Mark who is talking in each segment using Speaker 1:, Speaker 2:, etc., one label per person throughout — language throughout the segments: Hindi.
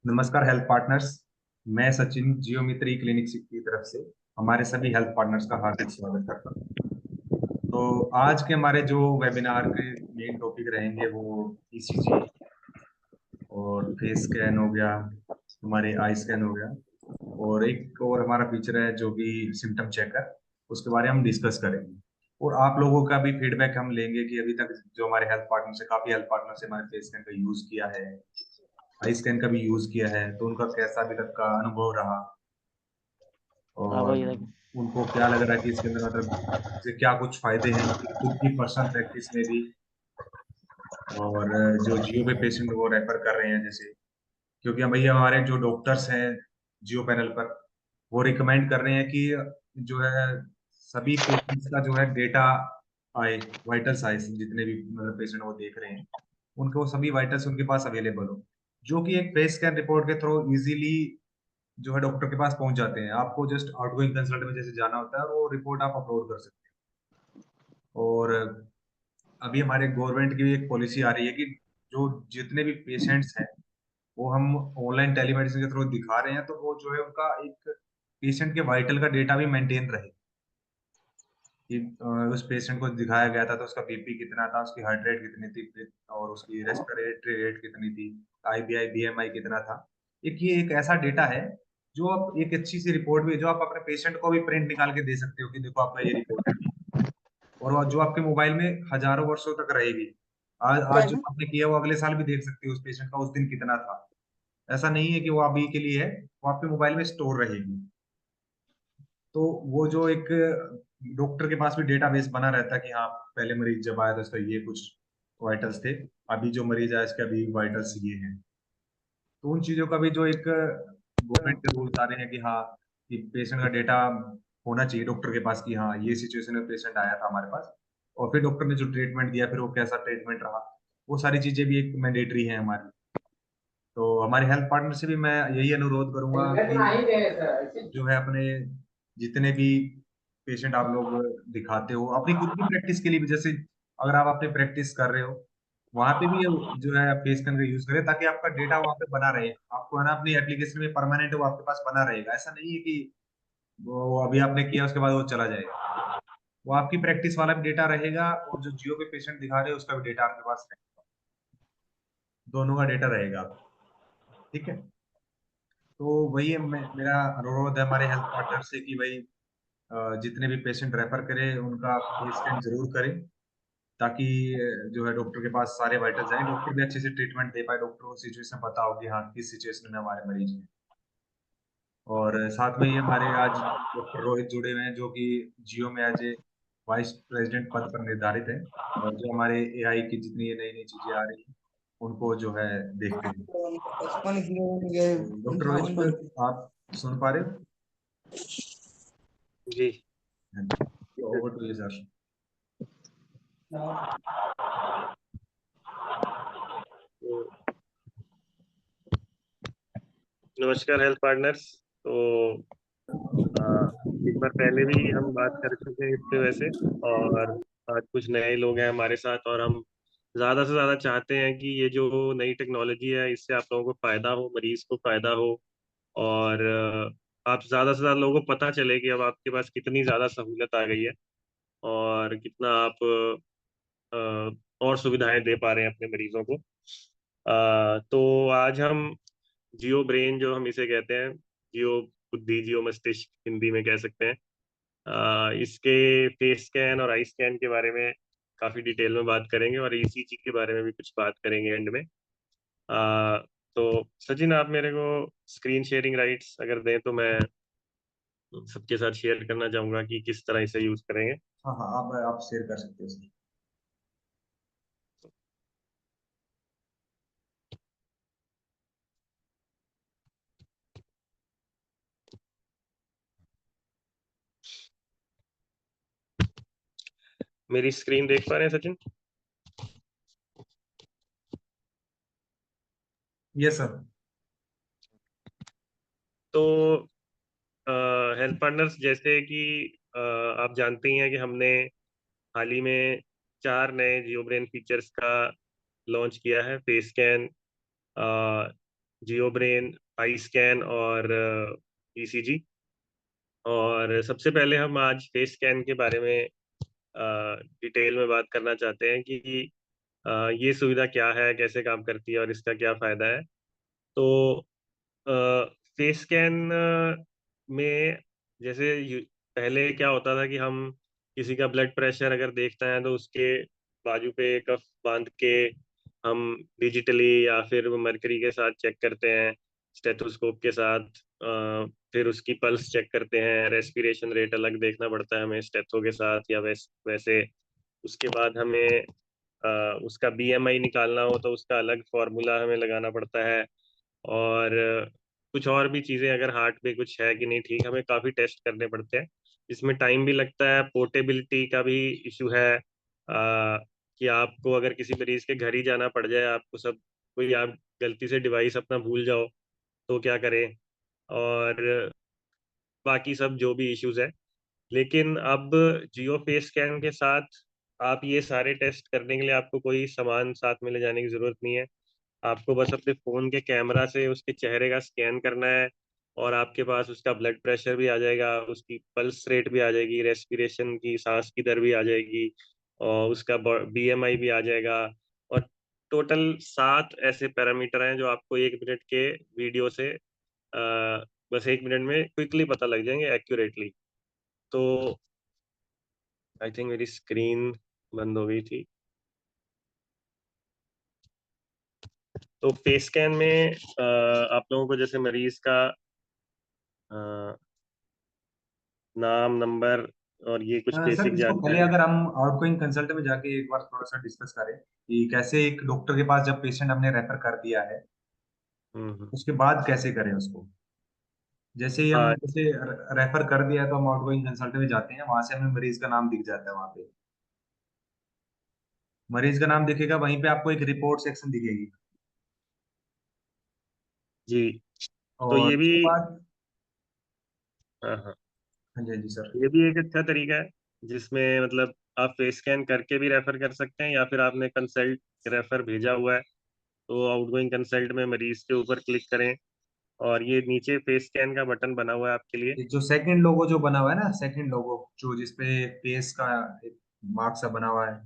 Speaker 1: नमस्कार हेल्थ पार्टनर्स। मैं सचिन जियोमेट्री क्लिनिक की तरफ से हमारे सभी हेल्थ पार्टनर्स का हार्दिक स्वागत करता हूं। तो आज के हमारे जो वेबिनार के मेन टॉपिक रहेंगे वो ईसीजी और फेस स्कैन हो गया, हमारे आई स्कैन हो गया, और एक और हमारा फीचर है जो कि सिम्टम चेकर, उसके बारे में हम डिस्कस करेंगे। और आप लोगों का भी फीडबैक हम लेंगे कि अभी तक जो हमारे हेल्थ पार्टनर से काफी हेल्थ पार्टनर से हमारे फेस स्कैन का यूज किया है, आई स्कैन का भी यूज किया है, तो उनका कैसा अभी तक का अनुभव रहा
Speaker 2: हाँ
Speaker 1: और
Speaker 2: भाई देखो।
Speaker 1: उनको क्या लग रहा है कि इसके अंदर मतलब से क्या कुछ फायदे हैं उनकी खुद की पर्सनल प्रैक्टिस में भी, और जो जियो पे पेशेंट वो रेफर कर रहे हैं जैसे, क्योंकि हम भैया हमारे जो डॉक्टर्स हैं जियो पैनल पर वो रिकमेंड कर रहे हैं कि जो है सभी पेशेंट्स का जो है डेटा आए, वाइटल्स आए, जितने भी मतलब पेशेंट वो देख रहे हैं उनको सभी वाइटल्स उनके पास अवेलेबल हो, जो कि एक फेस स्कैन रिपोर्ट के थ्रू इजीली जो है डॉक्टर के पास पहुंच जाते हैं। आपको जस्ट आउटगोइंग कंसल्ट में जैसे जाना होता है और वो रिपोर्ट आप अपलोड कर सकते हैं। और अभी हमारे गवर्नमेंट की भी एक पॉलिसी आ रही है कि जो जितने भी पेशेंट्स हैं वो हम ऑनलाइन टेलीमेडिसिन के थ्रू दिखा रहे हैं, तो वो जो है उनका एक पेशेंट के वाइटल का डेटा भी मेंटेन रहे कि उस पेशेंट को दिखाया गया था तो उसका बीपी कितना था, उसकी हार्ट रेट कितनी थी, और उसकी रेस्पिरेटरी रेट कितनी थी, आईबीआई बीएमआई कितना था। एक ये एक ऐसा डेटा है जो आप एक अच्छी सी रिपोर्ट भी जो आप अपने पेशेंट को भी प्रिंट निकाल के दे सकते हो कि देखो आपका ये रिपोर्ट है, और वो जो आपके मोबाइल में हजारों वर्षों तक रहेगी। आज आज जो आपने किया वो अगले साल भी देख सकते हो उस पेशेंट का उस दिन कितना था। ऐसा नहीं है कि वो अभी के लिए है, वो आपके मोबाइल में स्टोर रहेगी। तो वो जो एक डॉक्टर के पास भी डेटाबेस बना रहता है कि हाँ पहले मरीज जब आया था उसका ये कुछ वाइटल्स थे, अभी जो मरीज आया इसके अभी वाइटल्स ये हैं। तो उन चीजों का भी जो एक गवर्नमेंट के रूल्स आ रहे हैं कि हाँ कि पेशेंट का डेटा होना चाहिए डॉक्टर के पास कि हाँ ये सिचुएशन में पेशेंट आया था हमारे पास, और फिर डॉक्टर ने जो ट्रीटमेंट दिया फिर वो कैसा ट्रीटमेंट रहा, वो सारी चीजें भी एक मैंडेटरी है हमारी। तो हमारे हेल्थ पार्टनर से भी मैं यही अनुरोध करूंगा कि जो है अपने जितने भी पेशेंट आप लोग दिखाते हो अपनी खुद की प्रैक्टिस के लिए भी, जैसे अगर आप अपनी प्रैक्टिस कर रहे हो वहां पे भी जो है फेस स्कैन का यूज करें ताकि आपका डेटा वहां पे बना रहे, आपको है ना अपनी एप्लीकेशन में परमानेंट वो आपके पास बना रहेगा। ऐसा नहीं है कि वो अभी आपने किया उसके बाद वो चला जाएगा, वो आपकी प्रैक्टिस वाला भी डेटा रहेगा और जो जियो पे पेशेंट दिखा रहे हो उसका भी डेटा आपके पास रहेगा, दोनों का डेटा रहेगा। ठीक है। तो वही है मेरा अनुरोध है हमारे हेल्थ पार्टनर से कि भाई जितने भी पेशेंट रेफर करें उनका फेस स्कैन जरूर करें, ताकि जो है डॉक्टर के पास सारे वाइटल्स जाएं, डॉक्टर भी अच्छे से ट्रीटमेंट दे पाए, डॉक्टर को सिचुएशन पता हो कि हाँ किस सिचुएशन में हमारे मरीज हैं। और साथ में ही हमारे आज डॉक्टर रोहित जुड़े हुए हैं जो कि जियो में एज ए वाइस प्रेसिडेंट पद पर निर्धारित है, और जो हमारे एआई की जितनी नई नई चीजें आ रही हैं उनको जो है देखते हैं। डॉक्टर रोहित, आप सुन पा रहे हो?
Speaker 2: जी।
Speaker 1: हाँ जी, ओवर टू यू सर।
Speaker 2: तो नमस्कार हेल्थ पार्टनर्स। तो एक बार पहले भी हम बात कर चुके हैं इस पे वैसे, और आज कुछ नए लोग हैं हमारे साथ, और हम ज़्यादा से ज़्यादा चाहते हैं कि ये जो नई टेक्नोलॉजी है इससे आप लोगों को फ़ायदा हो, मरीज को फ़ायदा हो, और आप ज़्यादा से ज़्यादा लोगों को पता चले कि अब आपके पास कितनी ज़्यादा सहूलत आ गई है, और कितना आप और सुविधाएं दे पा रहे हैं अपने मरीजों को। तो आज हम जियो ब्रेन जो हम इसे कहते हैं, जियो बुद्धि, जियो मस्तिष्क हिंदी में कह सकते हैं, इसके फेस स्कैन और आई स्कैन के बारे में काफी डिटेल में बात करेंगे, और ईसीजी के बारे में भी कुछ बात करेंगे एंड में। आ, तो सचिन, आप मेरे को स्क्रीन शेयरिंग राइट्स अगर दें तो मैं सबके साथ शेयर करना चाहूंगा कि किस तरह इसे यूज करेंगे।
Speaker 1: हाँ हाँ, आप शेयर कर सकते हो सर।
Speaker 2: मेरी स्क्रीन देख पा रहे हैं सचिन?
Speaker 1: Yes sir.
Speaker 2: तो हेल्थ पार्टनर्स, जैसे कि आप जानते ही हैं कि हमने हाल ही में 4 नए जियो ब्रेन फीचर्स का लॉन्च किया है: face scan, Jio brain, I scan और ईसीजी। और सबसे पहले हम आज फेस स्कैन के बारे में डिटेल में बात करना चाहते हैं कि ये सुविधा क्या है, कैसे काम करती है और इसका क्या फायदा है। तो फेस स्कैन में जैसे पहले क्या होता था कि हम किसी का ब्लड प्रेशर अगर देखते हैं तो उसके बाजू पे कफ बांध के हम डिजिटली या फिर मरकरी के साथ चेक करते हैं, स्टेथोस्कोप के साथ। फिर उसकी पल्स चेक करते हैं, रेस्पिरेशन रेट अलग देखना पड़ता है हमें स्टेथो के साथ या वैसे। उसके बाद हमें उसका बीएमआई निकालना हो तो उसका अलग फॉर्मूला हमें लगाना पड़ता है। और कुछ और भी चीजें, अगर हार्ट पे कुछ है कि नहीं ठीक, हमें काफी टेस्ट करने पड़ते हैं। इसमें टाइम भी लगता है, पोर्टेबिलिटी का भी इशू है। कि आपको अगर किसी मरीज के घर ही जाना पड़ जाए, आपको सब कोई, आप गलती से डिवाइस अपना भूल जाओ तो क्या करें, और बाकी सब जो भी इश्यूज है। लेकिन अब जियो फेस स्कैन के साथ आप ये सारे टेस्ट करने के लिए आपको कोई सामान साथ में ले जाने की जरूरत नहीं है। आपको बस अपने फोन के कैमरा से उसके चेहरे का स्कैन करना है, और आपके पास उसका ब्लड प्रेशर भी आ जाएगा, उसकी पल्स रेट भी आ जाएगी, रेस्पिरेशन की, सांस की दर भी आ जाएगी, और उसका बीएमआई भी आ जाएगा। और टोटल 7 ऐसे पैरामीटर हैं जो आपको 1 मिनट के वीडियो से बस 1 मिनट में क्विकली पता लग जाएंगे, एक्यूरेटली। तो आई थिंक मेरी स्क्रीन बंद हो गई थी। तो फेस स्कैन में आप लोगों को जैसे मरीज का नाम, नंबर और ये कुछ
Speaker 1: सर,
Speaker 2: बेसिक
Speaker 1: इसको पहले
Speaker 2: जानकारी।
Speaker 1: अगर हम आउटगोइंग कंसल्ट में जाके एक बार थोड़ा सा डिस्कस करें कि कैसे एक डॉक्टर के पास जब पेशेंट हमने रेफर कर दिया है उसके बाद कैसे करें उसको। जैसे ही हम
Speaker 2: हाँ,
Speaker 1: जैसे रेफर कर दिया है तो हम आउटगोइंग कंसल्ट में जाते हैं, वहां से हमें मरीज का नाम दिख जाता है। वहां पे मरीज का नाम दिखेगा, वहीं पे आपको एक रिपोर्ट सेक्शन दिखेगी।
Speaker 2: जी। तो
Speaker 1: और
Speaker 2: ये भी,
Speaker 1: उसके बाद
Speaker 2: हाँ हाँ,
Speaker 1: हाँ जी, हाँ जी सर।
Speaker 2: ये भी एक अच्छा तरीका है जिसमें मतलब आप फेस स्कैन करके भी रेफर कर सकते हैं, या फिर आपने कंसल्ट रेफर भेजा हुआ है तो आउटगोइंग कंसल्ट में मरीज के ऊपर क्लिक करें, और ये नीचे फेस स्कैन का बटन बना हुआ है आपके लिए।
Speaker 1: ये जो सेकंड लोगो जो बना हुआ है ना, सेकंड लोगो जो जिसपे फेस का एक मार्क सा बना हुआ है,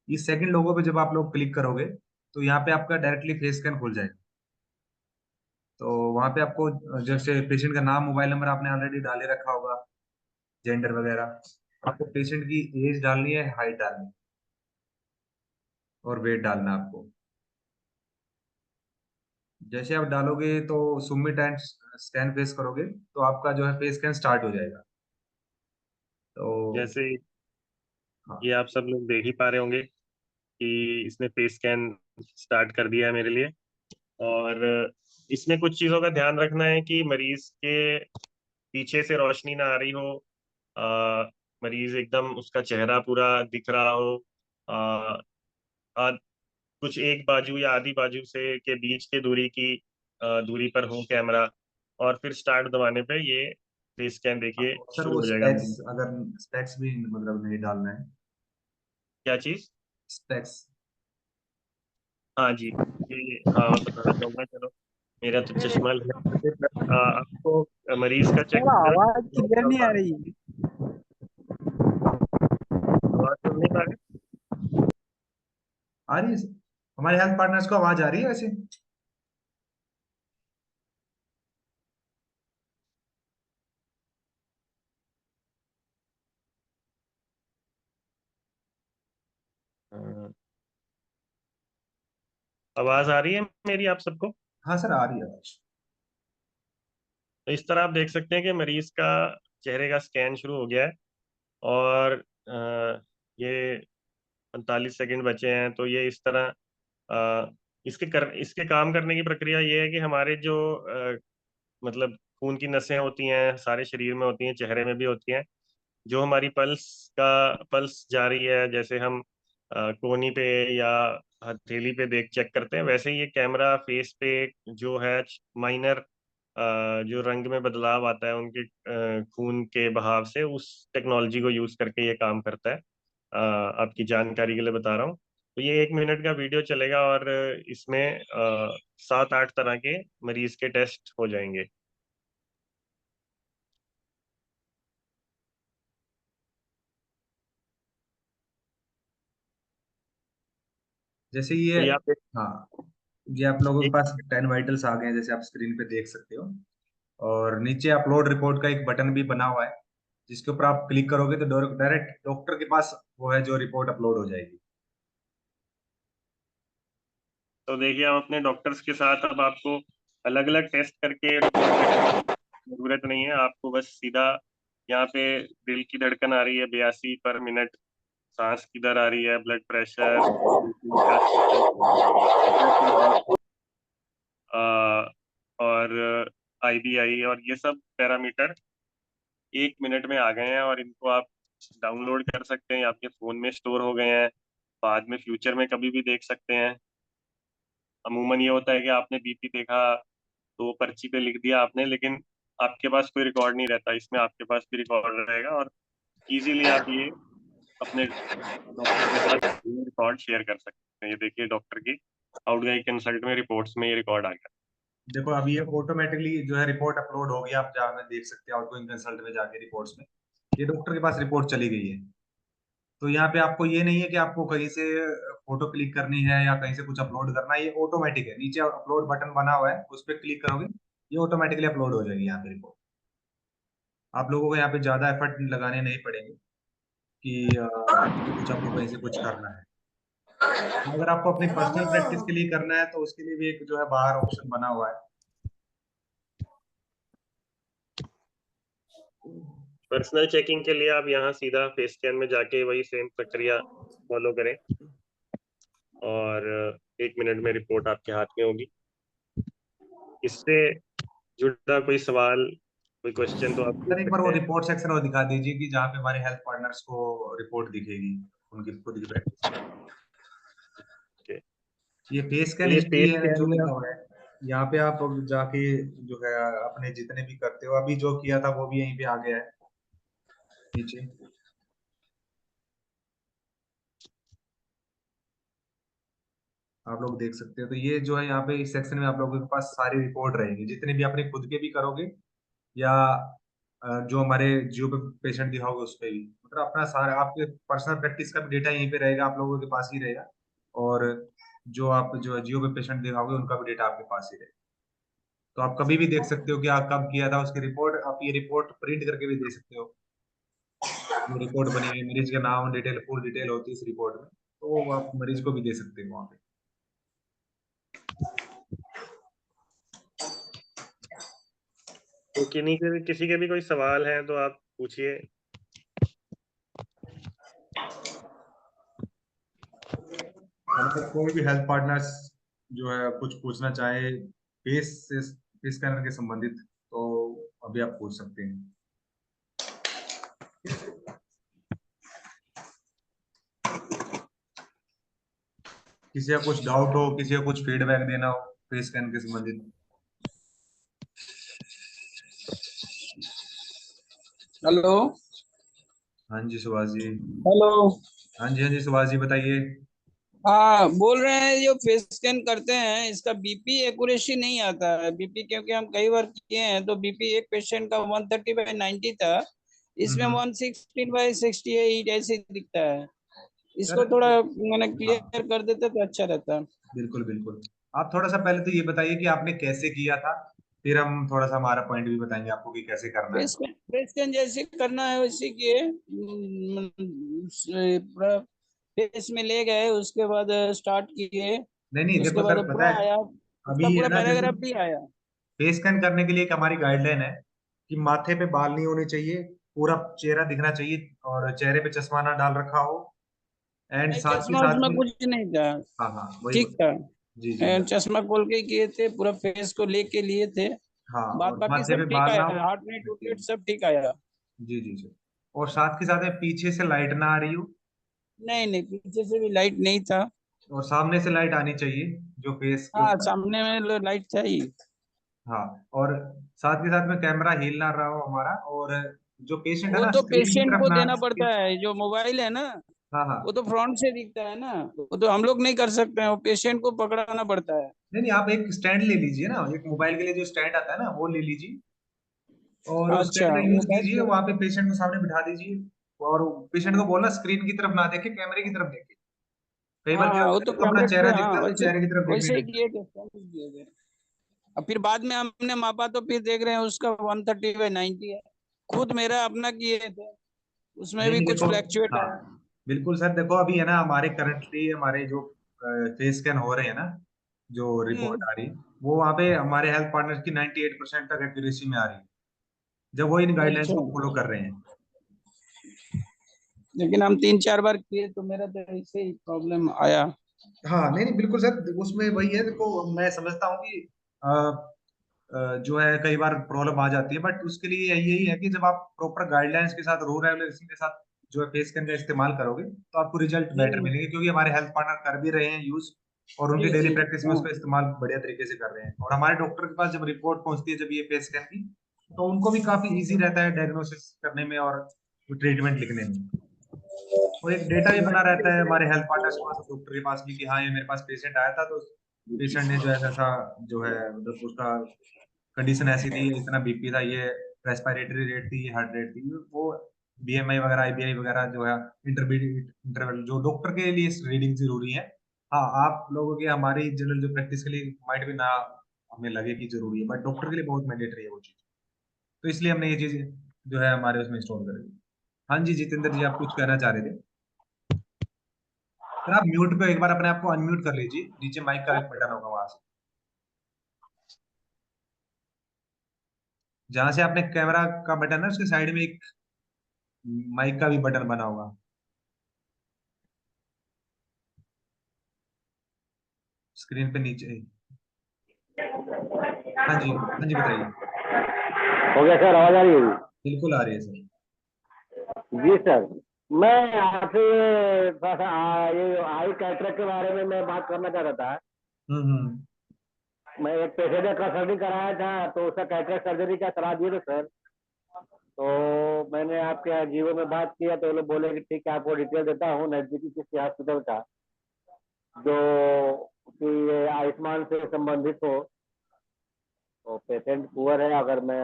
Speaker 1: इस सेकंड लोगो पे जब आप लोग क्लिक करोगे तो यहाँ पे आपका डायरेक्टली फेस स्कैन खुल जाएगा। तो वहां पे आपको जैसे पेशेंट का नाम, मोबाइल नंबर आपने ऑलरेडी डाले रखा होगा, जेंडर वगैरह, आपको पेशेंट की एज डालनी है, हाइट डालनी है और वेट डालना है आपको। जैसे आप डालोगे तो सबमिट एंड स्कैन फेस करोगे तो आपका जो है फेस स्कैन स्टार्ट हो जाएगा। तो
Speaker 2: जैसे
Speaker 1: हाँ,
Speaker 2: ये आप सब लोग देख ही पा रहे होंगे कि इसने फेस स्कैन स्टार्ट कर दिया है मेरे लिए। और इसमें कुछ चीजों का ध्यान रखना है कि मरीज के पीछे से रोशनी ना आ रही हो, मरीज एकदम उसका चेहरा पूरा दिख रहा हो, आ, आ, कुछ एक बाजू या आधी बाजू से के बीच के दूरी की दूरी पर हो कैमरा, और फिर स्टार्ट दबाने पे ये फेस स्कैन देखिए
Speaker 1: सर
Speaker 2: शुरू
Speaker 1: वो
Speaker 2: हो जाएगा।
Speaker 1: स्पेक्स, अगर स्पेक्स भी मतलब नहीं डालना है,
Speaker 2: क्या चीज?
Speaker 1: स्पेक्स।
Speaker 2: हाँ जी, ये हाँ मैं बताना चाहूंगा, चलो। मेरा तो चश्मा लगा करके, आपको मरीज का चेक
Speaker 3: सर आवाज क्लियर नहीं आ
Speaker 2: होगा।
Speaker 3: रही है।
Speaker 2: आवाज सुन नहीं पा रहे?
Speaker 1: आ रही है हमारे हेल्थ पार्टनर्स को आवाज आ रही है वैसे?
Speaker 2: आवाज आ रही है मेरी आप सबको?
Speaker 1: हाँ सर, आ रही है आवाज।
Speaker 2: तो इस तरह आप देख सकते हैं कि मरीज का चेहरे का स्कैन शुरू हो गया है। और ये 45 सेकंड बचे हैं, तो ये इस तरह इसके काम करने की प्रक्रिया ये है कि हमारे जो मतलब खून की नसें होती हैं, सारे शरीर में होती हैं, चेहरे में भी होती हैं। जो हमारी पल्स जा रही है, जैसे हम कोहनी पे या हथेली पे देख चेक करते हैं, वैसे ही ये कैमरा फेस पे जो है माइनर जो रंग में बदलाव आता है उनके खून के बहाव से, उस टेक्नोलॉजी को यूज करके ये काम करता है। आपकी जानकारी के लिए बता रहा हूँ। तो ये 1 मिनट का वीडियो चलेगा और इसमें 7-8 तरह के मरीज के टेस्ट हो जाएंगे।
Speaker 1: जैसे
Speaker 2: तो
Speaker 1: ये,
Speaker 2: ये आप
Speaker 1: हाँ, ये आप लोगों के
Speaker 2: एक
Speaker 1: पास 10 वाइटल्स आ गए हैं, जैसे आप स्क्रीन पे देख सकते हो। और नीचे अपलोड रिपोर्ट का एक बटन भी बना हुआ है, जिसके ऊपर आप क्लिक करोगे तो डायरेक्ट डॉक्टर के पास वो है जो रिपोर्ट अपलोड हो जाएगी।
Speaker 2: तो देखिए, आप अपने डॉक्टर्स के साथ अब आपको अलग अलग टेस्ट करके रिपोर्ट देखने की जरूरत नहीं है। आपको बस सीधा यहाँ पे दिल की धड़कन आ रही है 82 पर मिनट, सांस की दर आ रही है, ब्लड प्रेशर, बीपी का स्टेटस, और आईबीआई और ये सब पैरामीटर 1 मिनट में आ गए हैं और इनको आप डाउनलोड कर सकते हैं, आपके फोन में स्टोर हो गए हैं, बाद में फ्यूचर में कभी भी देख सकते हैं। अमूमन ये होता है कि आपने बीपी देखा तो पर्ची पे लिख दिया आपने, लेकिन आपके पास कोई रिकॉर्ड नहीं रहता। इसमें आपके पास भी रिकॉर्ड रहेगा और इजीली आप ये अपने डॉक्टर के साथ रिकॉर्ड शेयर कर सकते हैं। ये देखिए, डॉक्टर की आउटगाई कंसल्ट में रिपोर्ट्स में ये रिकॉर्ड आ गया।
Speaker 1: देखो अभी ये ऑटोमेटिकली जो है रिपोर्ट अपलोड हो गई, आप जहाँ देख सकते हैं आउटगोइंग कंसल्ट में जाके रिपोर्ट्स में ये डॉक्टर के पास रिपोर्ट चली गई है। तो यहाँ पे आपको ये नहीं है कि आपको कहीं से फोटो क्लिक करनी है या कहीं से कुछ अपलोड करना है, ये ऑटोमेटिक है। नीचे अपलोड बटन बना हुआ है, उस पर क्लिक करोगे ये ऑटोमेटिकली अपलोड हो जाएगी यहाँ पे रिपोर्ट। आप लोगों को यहाँ पे ज्यादा एफर्ट लगाने नहीं पड़ेंगे कि कुछ आपको कहीं से कुछ करना है। अगर आपको अपनी पर्सनल प्रैक्टिस के लिए करना है तो उसके लिए भी एक जो है बाहर ऑप्शन बना हुआ है।
Speaker 2: पर्सनल चेकिंग के लिए आप यहाँ सीधा फेस स्कैन में जाके वही सेम प्रक्रिया फॉलो करें और 1 मिनट में रिपोर्ट आपके हाथ में होगी। इससे जुड़ा कोई सवाल, कोई क्वेश्चन तो आप पूछ
Speaker 1: सर एक बार वो
Speaker 2: सकते हैं।
Speaker 1: रिपोर्ट सेक्शन वो दिखा दीजिए कि जहाँ पे हमारे हेल्थ पार्टनर्स को रिपोर्ट दिखेगी उनकी खुद की प्रैक्टिस की।
Speaker 2: Okay.
Speaker 1: ये फेस
Speaker 2: तो
Speaker 1: स्कैन
Speaker 2: ये
Speaker 1: हिस्ट्री
Speaker 2: फेस
Speaker 1: है
Speaker 2: स्कैन
Speaker 1: जो
Speaker 2: में
Speaker 1: लिखा
Speaker 2: आप
Speaker 1: हुआ है। यहाँ पे आप जाके जो है अपने जितने भी करते हो, अभी जो किया था वो भी यहीं पे आ गया है नीचे। आप लोग देख सकते हो, तो ये जो है यहाँ पे इस सेक्शन में आप लोगों के पास सारी रिपोर्ट रहेगी, जितने भी अपने खुद के भी करोगे या जो हमारे जियो पे पेशेंट दिखाओगे उस पे भी, मतलब अपना सारा आपके पर्सनल प्रैक्टिस का भी डेटा यहीं पे रहेगा, आप लोगों के पास ही रहेगा। और जो आप जो जियो पे पेशेंट दिखाओगे उनका भी डेटा आपके पास ही रहेगा। तो आप कभी भी देख सकते हो कि आप कब किया था उसकी रिपोर्ट, आप ये रिपोर्ट प्रिंट करके भी दे सकते हो। जो रिपोर्ट बनी हुई मरीज का नाम डिटेल फुल डिटेल होती है इस रिपोर्ट में, तो वो आप मरीज को भी दे सकते हो वहाँ पे।
Speaker 2: तो किसी के भी कोई सवाल है तो आप पूछिए।
Speaker 1: अगर कोई भी हेल्थ पार्टनर्स जो है कुछ पूछना चाहे फेस स्कैनर के संबंधित, तो अभी आप पूछ सकते हैं। किसी का कुछ डाउट हो, किसी का कुछ फीडबैक देना हो फेस स्कैन के संबंधित।
Speaker 3: हेलो।
Speaker 1: हाँ जी सुभाष जी।
Speaker 3: हेलो।
Speaker 1: हाँ जी, हाँ जी सुभाष जी बताइए।
Speaker 3: हाँ, बोल रहे हैं जो फेस स्कैन करते हैं इसका बीपी एक्यूरेसी नहीं आता है। बीपी क्योंकि हम कई बार किए हैं तो बीपी एक पेशेंट का 130/90 था, इसमें
Speaker 1: हम्म।
Speaker 3: 116/68 ऐसे दिखता है।
Speaker 1: सर
Speaker 3: इसको थोड़ा मैंने
Speaker 1: हाँ,
Speaker 3: क्लियर कर देते तो अच्छा रहता।
Speaker 1: बिल्कुल बिल्कुल। आप थोड़ा सा पहले तो ये बताइए कि आपने कैसे किया था, फिर हम थोड़ा सा हमारा पॉइंट भी बताएंगे आपको कि कैसे करना है।
Speaker 3: फेस स्कैन जैसे करना है वैसे किए। पूरा फेस में ले गए, उसके बाद स्टार्ट किए,
Speaker 1: नहीं नहीं,
Speaker 3: उसके
Speaker 1: देखो
Speaker 3: बाद
Speaker 1: सर पता
Speaker 3: पूरा
Speaker 1: है,
Speaker 3: आया,
Speaker 1: अभी
Speaker 3: उसका
Speaker 1: है
Speaker 3: पूरा
Speaker 1: ना जैसे
Speaker 3: पैराग्राफ भी आया।
Speaker 1: फेस स्कैन करने के लिए एक हमारी गाइडलाइन है कि माथे पे बाल नहीं होने चाहिए, पूरा चेहरा दिखना चाहिए और चेहरे पे चश्मा ना डाल रखा हो। एंड
Speaker 3: नहीं,
Speaker 1: साथ के
Speaker 3: चश्मा
Speaker 1: साथ
Speaker 3: उसमें
Speaker 1: में,
Speaker 3: कुछ नहीं था,
Speaker 1: हाँ हाँ वही
Speaker 3: ठीक था।
Speaker 1: जी जी जी।
Speaker 3: चश्मा खोल के किए थे, पूरा फेस को लेके लिए थे।
Speaker 1: हाँ
Speaker 3: बात
Speaker 1: और
Speaker 3: बाकी
Speaker 1: माथे पे
Speaker 3: सब ठीक
Speaker 1: बाल ना
Speaker 3: आया,
Speaker 1: हो।
Speaker 3: हार्ट रेट
Speaker 1: जी
Speaker 3: रेट सब ठीक आया।
Speaker 1: जी जी जी। और साथ के साथ में पीछे से लाइट ना आ रही हो,
Speaker 3: नहीं नहीं, पीछे से भी लाइट नहीं था।
Speaker 1: और सामने से लाइट आनी चाहिए जो फेस के
Speaker 3: हाँ,
Speaker 1: ऊपर।
Speaker 3: सामने में लाइट था ही।
Speaker 1: हाँ, और साथ के साथ में कैमरा हिल ना रहा हो हमारा, और जो पेशेंट है
Speaker 3: वो
Speaker 1: ना
Speaker 3: तो
Speaker 1: स्क्रीन की
Speaker 3: पेशेंट
Speaker 1: तरफ
Speaker 3: को
Speaker 1: ना
Speaker 3: देना पड़ता है, जो मोबाइल है ना,
Speaker 1: हाँ हाँ।
Speaker 3: वो तो फ्रंट से दिखता है ना, वो तो हम लोग नहीं कर सकते हैं, वो पेशेंट को पकड़ाना पड़ता है।
Speaker 1: नहीं नहीं, आप एक स्टैंड ले लीजिए ना, एक मोबाइल के लिए जो स्टैंड आता है ना वो ले लीजिए, और उस स्टैंड
Speaker 3: अच्छा,
Speaker 1: का
Speaker 3: वो
Speaker 1: यूज
Speaker 3: बैठ
Speaker 1: कीजिए,
Speaker 3: के।
Speaker 1: वहां पे पेशेंट को सामने बिठा दीजिए, और पेशेंट को बोलना स्क्रीन की तरफ ना देखे, कैमरे की तरफ देखे। कई
Speaker 3: हाँ
Speaker 1: बार क्या
Speaker 3: हाँ, वो
Speaker 1: होता है,
Speaker 3: तो
Speaker 1: लोग अपना
Speaker 3: कैमरे पे,
Speaker 1: चेहरा
Speaker 3: हाँ
Speaker 1: दिखता है तो
Speaker 3: वैसे
Speaker 1: चेहरे की तरफ देखने
Speaker 3: वैसे ही
Speaker 1: लगते हैं।
Speaker 3: किए थे, समझ किए थे। अब फिर बाद में हमने मापा तो फिर देख रहे हैं उसका 130/90 है। खुद मेरा अपना किए थे, उसमें
Speaker 1: नहीं
Speaker 3: भी
Speaker 1: नहीं,
Speaker 3: कुछ
Speaker 1: देखो।
Speaker 3: फ्लैक्चुएट
Speaker 1: हाँ
Speaker 3: आया।
Speaker 1: बिल्कुल सर, देखो अभी है ना, हमारे करंटली हमारे जो फेस स्कैन हो रहे हैं ना, जो रिपोर्ट
Speaker 3: हम्म।
Speaker 1: आ रही है, वो वहाँ पे हमारे हेल्थ पार्टनर की 98% तक एक्यूरेसी में आ रही है, जब वो इन गाइडलाइंस
Speaker 3: अच्छा,
Speaker 1: को फॉलो कर रहे हैं।
Speaker 3: लेकिन हम 3-4 बार किए तो मेरा तो ऐसे ही प्रॉब्लम आया।
Speaker 1: हाँ नहीं नहीं, बिल्कुल सर, उसमें वही है, देखो मैं समझता हूँ कि जो है कई बार प्रॉब्लम आ जाती है, बट उसके लिए यही है कि जब आप प्रॉपर गाइडलाइंस के साथ, रूल रेगुलेशन के साथ जो है फेस स्कैन का इस्तेमाल करोगे, तो आपको रिजल्ट बेटर
Speaker 3: हम्म।
Speaker 1: मिलेंगे, क्योंकि हमारे हेल्थ पार्टनर कर भी रहे हैं यूज, और उनकी
Speaker 3: जी
Speaker 1: डेली
Speaker 3: जी।
Speaker 1: प्रैक्टिस में
Speaker 3: हाँ।
Speaker 1: उसका इस्तेमाल बढ़िया तरीके से कर रहे हैं, और हमारे डॉक्टर के पास जब रिपोर्ट पहुंचती है जब ये फेस स्कैन की, तो उनको भी काफी इजी रहता है डायग्नोसिस करने में और ट्रीटमेंट लिखने में। और एक डेटा भी बना रहता है हमारे हेल्थ पार्टनर्स के पास, डॉक्टर के पास भी, कि हाँ ये मेरे पास पेशेंट आया था, तो पेशेंट ने जो है ऐसा जो है, मतलब उसका कंडीशन ऐसी थी, इतना बीपी था, ये रेस्पिरेटरी रेट थी, ये हार्ट रेट थी, वो बीएमआई वगैरह, आईबीआई वगैरह जो है, इंटरमीडिएट इंटरवल जो डॉक्टर के लिए रीडिंग जरूरी है। हाँ, आप लोगों की, हमारी जनरल जो प्रैक्टिस के लिए माइट भी ना हमें लगे कि जरूरी है, बट डॉक्टर के लिए बहुत मैंडेटरी है वो चीज। तो इसलिए हमने ये चीज जो है हमारे उसमें इंस्टॉल करी। हाँ जी, जितेंद्र जी, आप कुछ कहना चाह रहे थे। सर आप म्यूट पे एक बार अपने आप को अनम्यूट कर लीजिए, नीचे माइक का एक बटन होगा वहां से, जहां से आपने कैमरा का बटन है उसके साइड में एक माइक का भी बटन बना होगा, स्क्रीन पे नीचे। हाँ जी, हाँ जी, बताइए।
Speaker 4: हो गया सर, आवाज आ रही है
Speaker 1: बिल्कुल आ रही है सर।
Speaker 4: जी सर। मैं आपसे थोड़ा सा ये आई कैटरेक्ट के बारे में मैं बात करना चाह रहा था।
Speaker 1: हम्म।
Speaker 4: मैं एक पेशेंट का सर्जरी कराया था, तो उसका कैटरेक्ट सर्जरी का सलाह दिए थे सर। तो मैंने आपके यहाँ जियो में बात किया, तो वो लोग बोले कि ठीक है, आपको डिटेल देता हूँ नजदीकी किसी हॉस्पिटल का, जो कि ये आयुष्मान से संबंधित हो। तो पेशेंट पुअर है, अगर मैं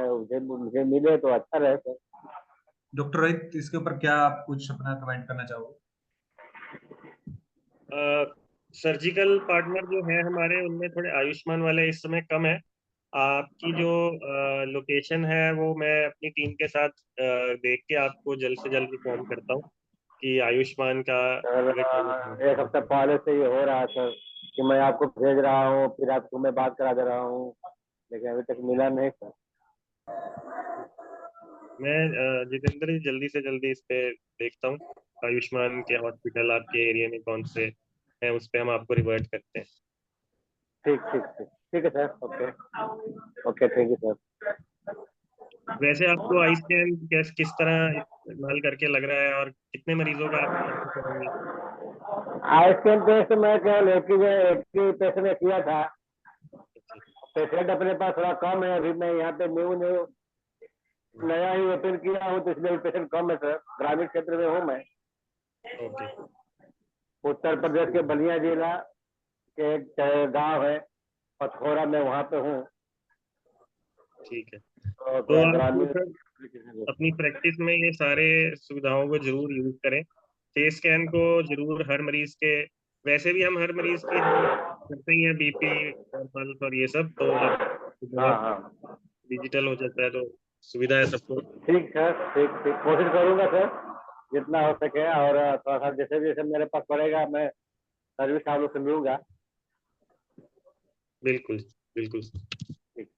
Speaker 4: मुझे मिले तो अच्छा रहे सर।
Speaker 1: डॉक्टर रोहित, इसके ऊपर क्या आप कुछ अपना कमेंट करना चाहोगे?
Speaker 2: सर्जिकल पार्टनर जो है हमारे, उनमें थोड़े आयुष्मान वाले इस समय कम है। आपकी जो लोकेशन है वो मैं अपनी टीम के साथ देख के आपको जल्द से जल्द इन्फॉर्म करता हूँ कि आयुष्मान का
Speaker 4: सर
Speaker 2: अगर
Speaker 4: एक हफ्ते पहले से ये हो रहा है सर, कि मैं आपको भेज रहा हूँ, फिर आपको मैं बात करा दे रहा हूँ, लेकिन अभी तक मिला नहीं सर।
Speaker 2: मैं जितेंद्र जी जल्दी से जल्दी इस पे देखता हूँ, आयुष्मान के हॉस्पिटल आपके एरिया में कौन से हैं उस पे हम आपको रिवर्ट करते हैं।
Speaker 4: ठीक ठीक ठीक ठीक है sir. Okay okay, thank you sir.
Speaker 2: वैसे आपको आई स्कैन किस तरह इस्तेमाल करके लग रहा है, और कितने मरीजों का आप ऐसे करेंगे?
Speaker 4: आई स्कैन टेस्ट मैं केवल एक ही पेशेंट में किया था।
Speaker 2: अच्छा।
Speaker 4: पेशेंट अपने पास थोड़ा कम है, अभी मैं यहाँ पे न्यू न्यू नया ही ओपन किया हूँ, तो इसलिए पेशेंट कम है सर। ग्रामीण क्षेत्र में हूँ मैं,
Speaker 2: ओके।
Speaker 4: उत्तर प्रदेश के बलिया जिला के एक गांव है पथौरा में, वहाँ पे हूँ।
Speaker 2: ठीक है,
Speaker 4: तो
Speaker 2: तो
Speaker 4: थोड़ा
Speaker 2: आप
Speaker 4: ग्रामीण।
Speaker 2: सर अपनी प्रैक्टिस में ये सारे सुविधाओं को जरूर यूज करें। फेस स्कैन को जरूर हर मरीज के, वैसे भी हम हर मरीज की हम करते ही हैं बीपी और पल्स और ये सब, तो अब
Speaker 4: हाँ
Speaker 2: बहुत
Speaker 4: हाँ,
Speaker 2: डिजिटल हो जाता है, तो सुविधा है सबको।
Speaker 4: ठीक सर, ठीक ठीक, कोशिश करूंगा सर जितना हो सके। और थोड़ा सा जैसे जैसे मेरे पास पड़ेगा, मैं सर्विस आप लोग से लूंगा।
Speaker 2: बिल्कुल बिल्कुल।
Speaker 4: ठीक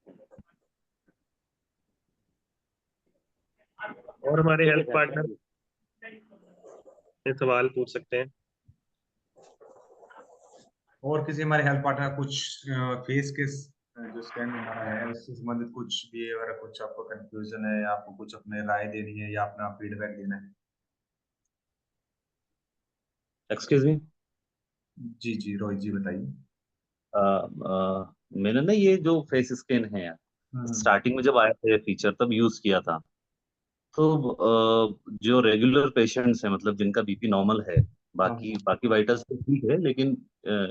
Speaker 2: और हमारे
Speaker 4: ठीक है
Speaker 2: health
Speaker 4: sir,
Speaker 2: partner
Speaker 4: thank you.
Speaker 2: से सवाल पूछ सकते हैं।
Speaker 1: और किसी हमारे हेल्थ पार्टनर कुछ फेस के जो स्कैन हमारा है उससे संबंधित कुछ भी, अगर कुछ आपको कंफ्यूजन है, या आपको कुछ अपने राय देनी है, या अपना फीडबैक देना है?
Speaker 5: Excuse me.
Speaker 1: जी जी, रोहित जी बताइए।
Speaker 5: मैंने ना ये जो फेस स्कैन है,
Speaker 1: हम्म।
Speaker 5: स्टार्टिंग में जब आया था ये फीचर तब यूज किया था। तो जो रेगुलर पेशेंट्स हैं, मतलब जिनका बीपी नॉर्मल है, बाकी वाइटल्स तो ठीक है, लेकिन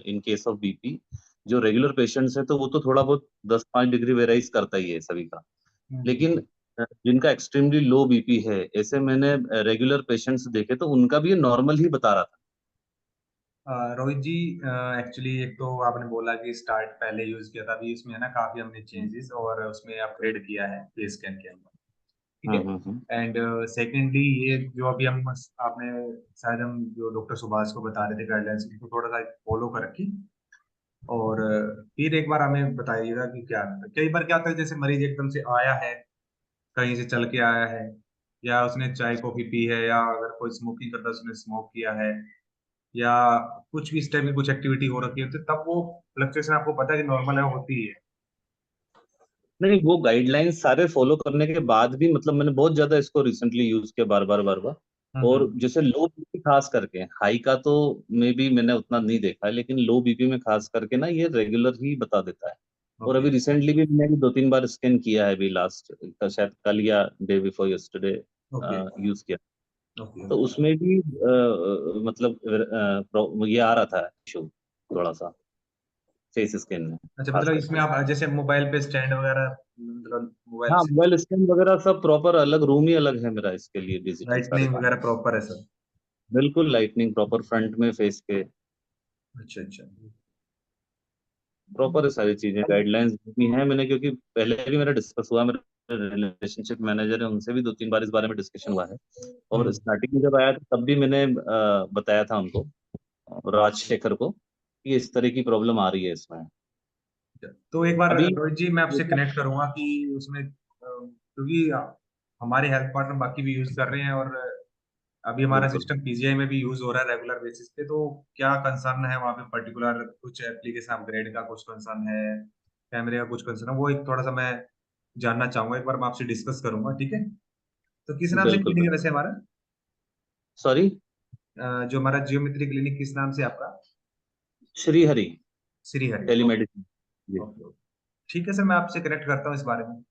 Speaker 5: इन केस ऑफ बीपी जो रेगुलर पेशेंट्स है तो वो तो थोड़ा बहुत 10-5 डिग्री वेराइज करता ही है सभी का। लेकिन जिनका एक्सट्रीमली लो बीपी है, ऐसे मैंने रेगुलर पेशेंट्स देखे तो उनका भी नॉर्मल ही बता रहा था।
Speaker 1: रोहित जी, एक्चुअली एक तो आपने बोला कि स्टार्ट पहले यूज किया था, अभी इसमें है ना काफी हमने चेंजेस और उसमें अपग्रेड किया है फेस स्कैन के अंदर, ठीक है। एंड सेकेंडली ये जो अभी हम आपने शायद हम जो डॉक्टर सुभाष को बता रहे थे गाइडलाइंस, उनको थोड़ा सा फॉलो कर रखी और फिर एक बार हमें बताइएगा कि क्या कई बार क्या होता है, जैसे मरीज एकदम से आया है, कहीं से चल के आया है, या उसने चाय कॉफी पी है, या अगर कोई स्मोकिंग करता है उसने स्मोक किया है, या कुछ भी इस टाइप की कुछ एक्टिविटी हो रखी है, तो तब वो फ्लक्चुएशन आपको पता है कि नॉर्मल है, होती है।
Speaker 5: नहीं, वो गाइडलाइंस सारे फॉलो करने के बाद भी, मतलब मैंने बहुत ज्यादा इसको रिसेंटली यूज किया, बार बार बार बार। और
Speaker 1: हम्म।
Speaker 5: जैसे लो बीपी खास करके, हाई का तो मे भी मैंने उतना नहीं देखा है, लेकिन लो बीपी में खास करके ना ये रेगुलर ही बता देता है। और
Speaker 1: ओके
Speaker 5: अभी रिसेंटली भी मैंने 2-3 बार स्कैन किया है, अभी लास्ट शायद कल या day before yesterday
Speaker 1: okay
Speaker 5: use किया।
Speaker 1: ओके।
Speaker 5: तो उसमें भी मतलब ये आ रहा था इशू थोड़ा सा फेस स्कैन में
Speaker 1: अच्छा,
Speaker 5: खास
Speaker 1: मतलब इसमें
Speaker 5: करके।
Speaker 1: आप जैसे मोबाइल पे स्टैंड वगैरह, मतलब मोबाइल
Speaker 5: हाँ,
Speaker 1: से
Speaker 5: मोबाइल स्टैंड वगैरह सब प्रॉपर, अलग रूम ही अलग है मेरा इसके लिए, डिजिटल सारे
Speaker 1: लाइटनिंग
Speaker 5: काम।
Speaker 1: वगैरह प्रॉपर है सर?
Speaker 5: बिल्कुल लाइटनिंग प्रॉपर, फ्रंट में फेस के
Speaker 1: अच्छा अच्छा।
Speaker 5: प्रॉपर है, सारी चीजें गाइडलाइंस भी हैं मैंने, क्योंकि पहले भी मेरा डिस्कस हुआ, मेरे रिलेशनशिप मैनेजर है उनसे भी 2-3 बार इस बारे में डिस्कशन हुआ है। और
Speaker 1: हम्म।
Speaker 5: स्टार्टिंग में जब आया था तब भी मैंने बताया था उनको, राजशेखर को, कि इस तरह की प्रॉब्लम आ रही है इसमें
Speaker 1: तो एक बार
Speaker 5: अभी।
Speaker 1: रोहित जी मैं आपसे कनेक्ट करूंगा कि उसमें क्योंकि हमारे हेल्थ पार्टनर बाकी भी यूज कर रहे हैं, और अभी हमारा
Speaker 5: बिल्कुल
Speaker 1: सिस्टम पीजीआई में भी यूज हो रहा है रेगुलर बेसिस पे, तो क्या कंसर्न है वहाँ पे पर्टिकुलर, कुछ एप्लीकेशन अपग्रेड का कुछ कंसर्न है, कैमरे का कुछ कंसर्न है, वो एक थोड़ा सा मैं जानना चाहूंगा, एक बार मैं आपसे डिस्कस करूंगा, ठीक है। तो किस नाम से
Speaker 5: बिल्कुल
Speaker 1: क्लिनिक है
Speaker 5: बिल्कुल।
Speaker 1: वैसे हमारा?
Speaker 5: सॉरी।
Speaker 1: जो हमारा जियोमेट्री क्लिनिक किस नाम से आपका?
Speaker 5: श्रीहरि
Speaker 1: श्री हरि, ओके
Speaker 5: टेलीमेडिसिन जी।
Speaker 1: ओके। ठीक है सर, मैं आपसे कनेक्ट करता हूँ इस बारे में।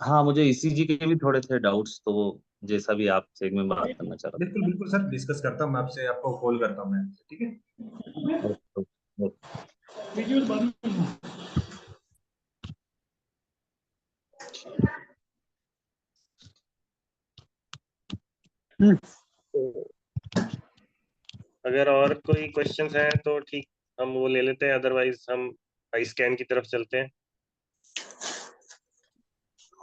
Speaker 5: हाँ, मुझे ईसीजी के भी थोड़े थे डाउट्स, तो वो जैसा भी आपसे मैं बात करना चाह
Speaker 1: बिल्कुल बिल्कुल सर, डिस्कस करता हूँ मैं आपसे, आपको कॉल करता हूँ मैं आपसे, ठीक है।
Speaker 5: रहा था।
Speaker 2: तो अगर और कोई क्वेश्चंस हैं तो ठीक, हम वो ले लेते हैं, अदरवाइज हम आई स्कैन की तरफ चलते हैं।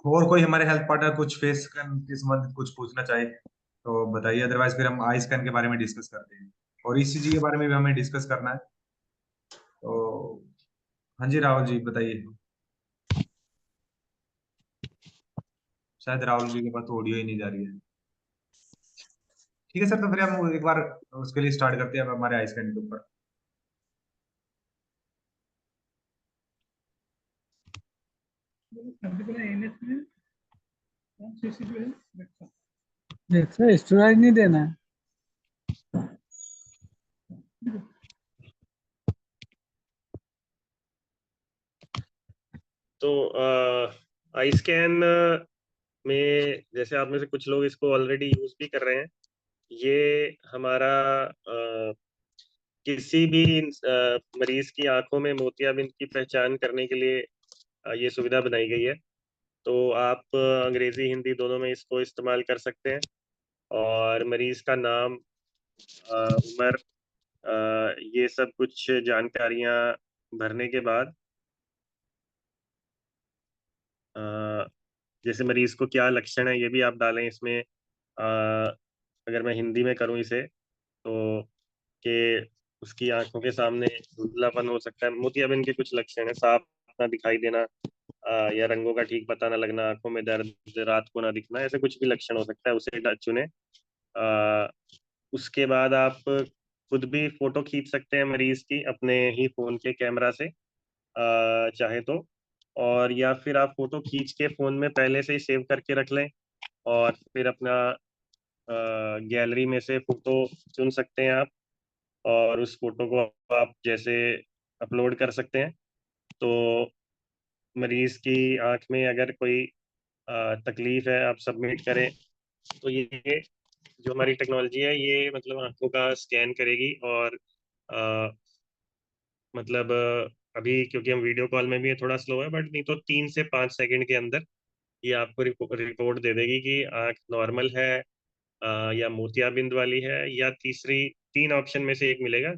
Speaker 1: और कोई हमारे हेल्थ पार्टनर कुछ फेस स्कैन के संबंधित कुछ पूछना चाहे तो बताइए, अदरवाइज फिर हम आई स्कैन के बारे में डिस्कस करते हैं, और ईसीजी के बारे में भी हमें डिस्कस करना है। तो हाँ जी राहुल जी बताइए। शायद राहुल जी के पास तो ऑडियो ही नहीं जा रही है। ठीक है सर, तो फिर हम एक बार उसके लिए स्टार्ट करते हैं अब हमारे आई स्कैन के ऊपर।
Speaker 6: देखो स्टोरेज नहीं देना है।
Speaker 2: तो आई स्कैन में जैसे आप में से कुछ लोग इसको ऑलरेडी यूज भी कर रहे हैं, ये हमारा किसी भी मरीज की आंखों में मोतियाबिंद की पहचान करने के लिए ये सुविधा बनाई गई है। तो आप अंग्रेजी हिंदी दोनों में इसको इस्तेमाल कर सकते हैं, और मरीज का नाम, उम्र, ये सब कुछ जानकारियां भरने के बाद, जैसे मरीज को क्या लक्षण है ये भी आप डालें इसमें। अगर मैं हिंदी में करूं इसे, तो कि उसकी आंखों के सामने धुंधलापन हो सकता है, मोतियाबिंद के कुछ लक्षण है, साफ ना दिखाई देना, या रंगों का ठीक पता ना लगना, आंखों में दर्द, रात को ना दिखना, ऐसे कुछ भी लक्षण हो सकता है, उसे चुने। आ, उसके बाद आप खुद भी फोटो खींच सकते हैं मरीज की अपने ही फोन के कैमरा से, चाहे तो। और या फिर आप फोटो खींच के फोन में पहले से ही सेव करके रख लें, और फिर अपना गैलरी में से फोटो चुन सकते हैं आप, और उस फोटो को आप जैसे अपलोड कर सकते हैं। तो मरीज की आंख में अगर कोई तकलीफ है, आप सबमिट करें, तो ये जो हमारी टेक्नोलॉजी है ये मतलब आंखों का स्कैन करेगी और मतलब अभी क्योंकि हम वीडियो कॉल में भी है थोड़ा स्लो है, बट नहीं तो 3 से 5 सेकंड के अंदर ये आपको रिपोर्ट दे देगी कि आंख नॉर्मल है या मोतियाबिंद वाली है, या तीसरी 3 ऑप्शन में से एक मिलेगा,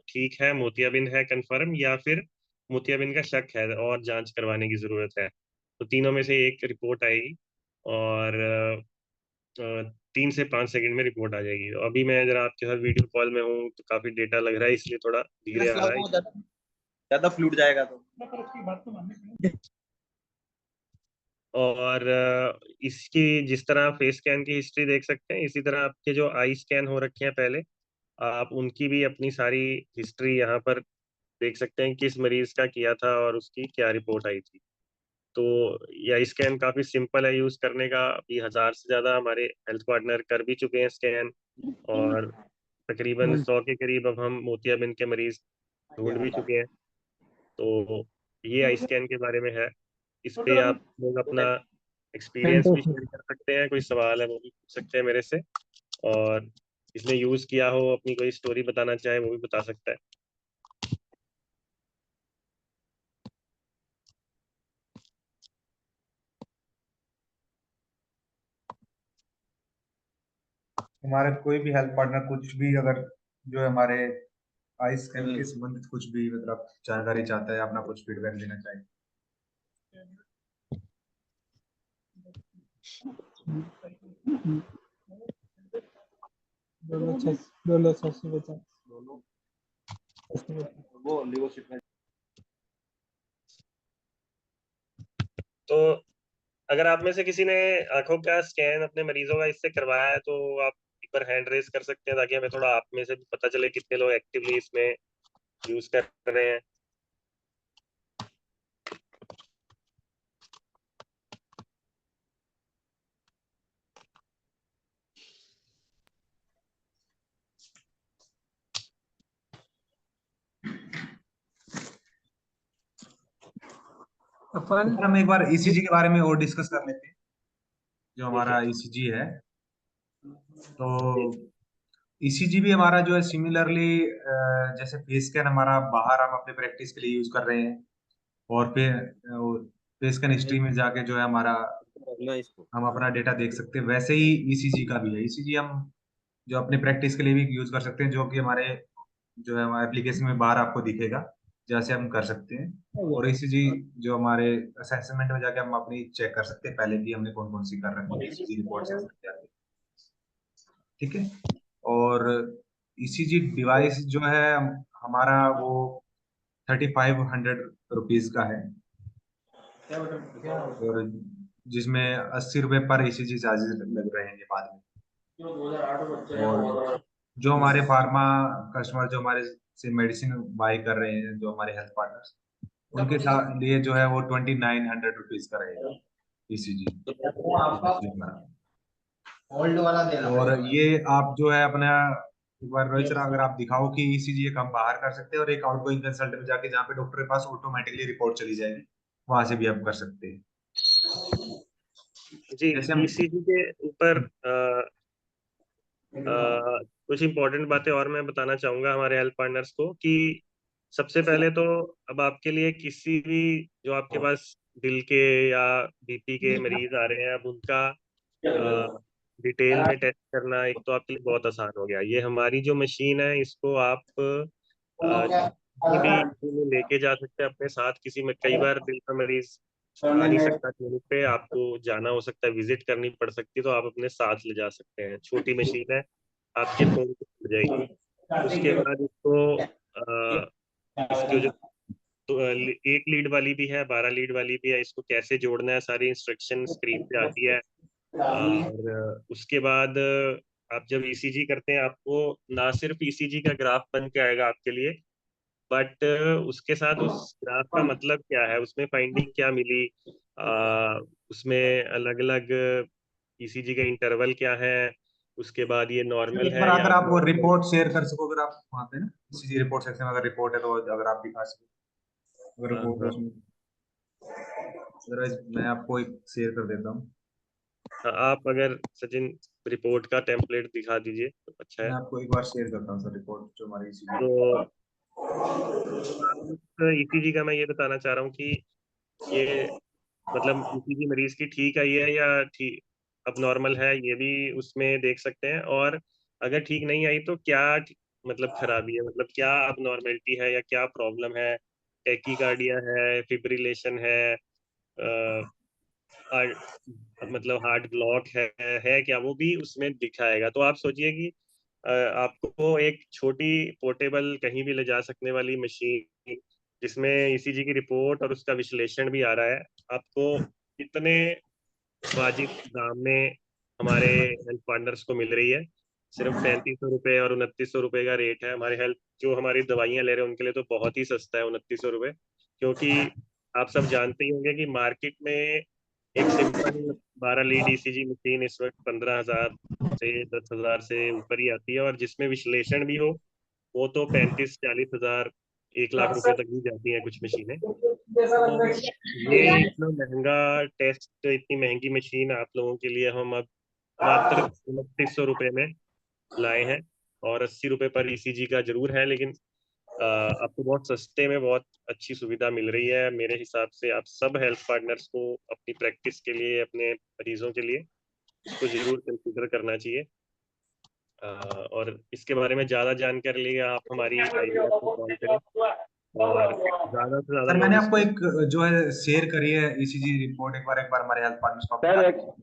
Speaker 2: ठीक है मोतियाबिंद है कंफर्म, या फिर मोतियाबिंद का शक है और जांच करवाने की जरूरत है। तो तीनों में से एक रिपोर्ट आएगी और 3 से 5 सेकंड में रिपोर्ट आ जाएगी। तो अभी मैं जरा आपके साथ वीडियो कॉल में हूँ तो काफी डेटा लग रहा है, इसलिए थोड़ा धीरे आ रहा है।
Speaker 7: ज्यादा फ्लूट जाएगा तो।
Speaker 2: और इसकी जिस तरह फेस स्कैन की हिस्ट्री देख सकते हैं, इसी तरह आपके जो आई स्कैन हो रखे हैं पहले, आप उनकी भी अपनी सारी हिस्ट्री यहाँ पर देख सकते हैं, किस मरीज का किया था और उसकी क्या रिपोर्ट आई थी। तो ये आई स्कैन काफी सिंपल है यूज करने का, अभी 1000 से ज्यादा हमारे हेल्थ पार्टनर कर भी चुके हैं स्कैन, और तकरीबन 100 के करीब अब हम मोतियाबिंद के मरीज ढूंढ भी चुके हैं। तो ये आई स्कैन के बारे में है। इस पे आप लोग अपना एक्सपीरियंस भी शेयर कर सकते हैं, कोई सवाल है वो भी पूछ सकते हैं मेरे से, और इसने यूज किया हो अपनी कोई स्टोरी बताना चाहे वो भी बता सकता है।
Speaker 1: हमारे कोई भी हेल्थ पार्टनर कुछ भी अगर जो है हमारे आई स्कैन के संबंधित कुछ भी मतलब जानकारी चाहता है, अपना कुछ फीडबैक देना चाहिए।
Speaker 6: बोलो 650।
Speaker 7: वो लिवोसिप में
Speaker 2: तो अगर आप में से किसी ने आंखों का स्कैन अपने मरीजों का इससे करवाया है तो आप एक बार हैंड रेज कर सकते हैं, ताकि हमें थोड़ा आप में से भी पता चले कितने लोग एक्टिवली इसमें यूज कर रहे हैं।
Speaker 1: सर हम एक बार ईसीजी के बारे में और डिस्कस कर लेते हैं। जो हमारा ईसीजी है, तो ईसीजी भी हमारा जो है सिमिलरली जैसे फेस स्कैन हमारा बाहर हम अपने प्रैक्टिस के लिए यूज कर रहे हैं, और फिर फेस स्कैन हिस्ट्री में जाके जो है हमारा हम अपना डेटा देख सकते हैं, वैसे ही ईसीजी का भी है। ईसीजी हम जो अपने प्रैक्टिस के लिए भी यूज कर सकते हैं, जो कि हमारे जो है हमारे एप्लीकेशन में बाहर आपको दिखेगा, जैसे हम कर सकते हैं। और ईसीजी जो हमारे असेसमेंट में जाके हम अपनी चेक कर सकते हैं, पहले भी हमने कौन कौन सी कर रखी है ईसीजी रिपोर्ट। ठीक है। और ईसीजी डिवाइस जो है हमारा वो 3500 रुपीज का है, और जिसमें 80 रुपए पर ईसीजी चार्जेस लग रहे हैं बाद में। और जो हमारे फार्मा कस्टमर जो हमारे से मेडिसिन बाय कर रहे हैं, जो हमारे हेल्थ पार्टनर्स, उनके साथ लिए जो है वो 2900 रुपीज का रहेगा ईसीजी।
Speaker 7: ओल्ड वाला देना
Speaker 1: और ये आप जो है अपना एक बार रोहित सर अगर आप दिखाओ कि ईसीजी एक हम बाहर कर सकते हैं, और एक आउटगोइंग कंसल्ट में जाके जहाँ पे डॉक्टर के पास ऑटोमेटिकली रिपोर्ट चली जाएगी, वहां से भी आप कर सकते हैं।
Speaker 2: जी,
Speaker 1: जैसे हम
Speaker 2: ईसीजी के ऊपर कुछ इंपॉर्टेंट बातें और मैं बताना चाहूंगा हमारे हेल्थ पार्टनर्स को, कि सबसे पहले तो अब आपके लिए किसी भी जो आपके पास दिल के या बीपी के मरीज आ रहे हैं, अब उनका डिटेल में टेस्ट करना एक तो आपके लिए बहुत आसान हो गया। ये हमारी जो मशीन है इसको आप कहीं भी लेके जा सकते हैं अपने साथ। किसी में कई बार दिल का मरीज आ नहीं सकता क्लिनिक पे, आपको जाना हो सकता है, विजिट करनी पड़ सकती है, तो आप अपने साथ ले जा सकते हैं। छोटी मशीन है, आपके फोन पे खुल जाएगी। उसके बाद इसको जो तो 1 लीड वाली भी है, 12 लीड वाली भी है, इसको कैसे जोड़ना है सारी इंस्ट्रक्शन स्क्रीन पे आती है। और उसके बाद आप जब ईसीजी करते हैं, आपको ना सिर्फ ईसीजी का ग्राफ बन के आएगा आपके लिए, बट उसके साथ उस ग्राफ का मतलब क्या है, उसमें फाइंडिंग क्या मिली, उसमें अलग अलग ईसीजी का इंटरवल क्या है, उसके बाद ये नॉर्मल
Speaker 1: एक
Speaker 2: है
Speaker 1: बार
Speaker 2: या
Speaker 1: अगर आप वो
Speaker 2: abnormal है।
Speaker 1: रिपोर्ट शेयर कर सको, अगर आप वहाँ पे ना ईसीजी रिपोर्ट सेक्शन में अगर रिपोर्ट है, तो अगर आप दिखा सको अगर रिपोर्ट है
Speaker 2: हाँ,
Speaker 1: उसमें, अदरवाइज मैं आपको एक शेयर कर देता हूँ।
Speaker 2: हाँ, आप अगर सचिन रिपोर्ट का टेम्पलेट दिखा दीजिए तो अच्छा
Speaker 1: मैं
Speaker 2: है।
Speaker 1: आपको एक बार शेयर करता हूँ सर रिपोर्ट जो हमारी ECG
Speaker 2: तो ECG का मैं ये बताना चाह रहा हूँ कि ये मतलब ECG मरीज की ठीक आई है या ठीक अब नॉर्मल है, ये भी उसमें देख सकते हैं। और अगर ठीक नहीं आई तो क्या मतलब खराबी है, मतलब क्या अब नॉर्मेलिटी है या क्या प्रॉब्लम है, टैकीकार्डिया है, फिब्रिलेशन है, मतलब हार्ट ब्लॉक है क्या, वो भी उसमें दिखाएगा। तो आप सोचिए कि आपको एक छोटी पोर्टेबल कहीं भी ले जा सकने वाली मशीन जिसमें ECG की रिपोर्ट और उसका विश्लेषण भी आ रहा है, आपको कितने वाजिब दाम में हमारे हेल्थ पार्टनर्स को मिल रही है। सिर्फ 3500 रुपये और 2900 रुपये का रेट है। हमारे हेल्थ जो हमारी दवाइयाँ ले रहे हैं उनके लिए तो बहुत ही सस्ता है 2900 रुपये, क्योंकि आप सब जानते ही होंगे कि मार्केट में एक सिंपल 12 लीड ECG मशीन इस वक्त 15,000 से 10,000 से ऊपर ही आती है, और जिसमें विश्लेषण भी हो वो तो 35-40 हजार 1 लाख रुपए तक भी जाती है कुछ मशीनें। तो ये इतना महंगा टेस्ट, इतनी महंगी मशीन आप लोगों के लिए हम अब मात्र 2900 रुपये में लाए हैं। और 80 रुपये पर ECG का जरूर है, लेकिन आपको बहुत सस्ते में बहुत अच्छी सुविधा मिल रही है। मेरे हिसाब से आप सब हेल्थ पार्टनर्स को अपनी प्रैक्टिस के लिए, अपने मरीजों के लिए इसको जरूर कंसिडर करना चाहिए। और इसके बारे में ज़्यादा जानकारी लिए आप हमारी IVF को कॉल करें और ज़्यादा से ज़्यादा
Speaker 1: सर मैंने
Speaker 2: लोग
Speaker 1: आपको
Speaker 2: इसको।
Speaker 1: एक जो है शेयर करी है ECG रिपोर्ट, एक बार हमारे हेल्थ पार्टनर्स को आप
Speaker 4: सर
Speaker 1: दिखा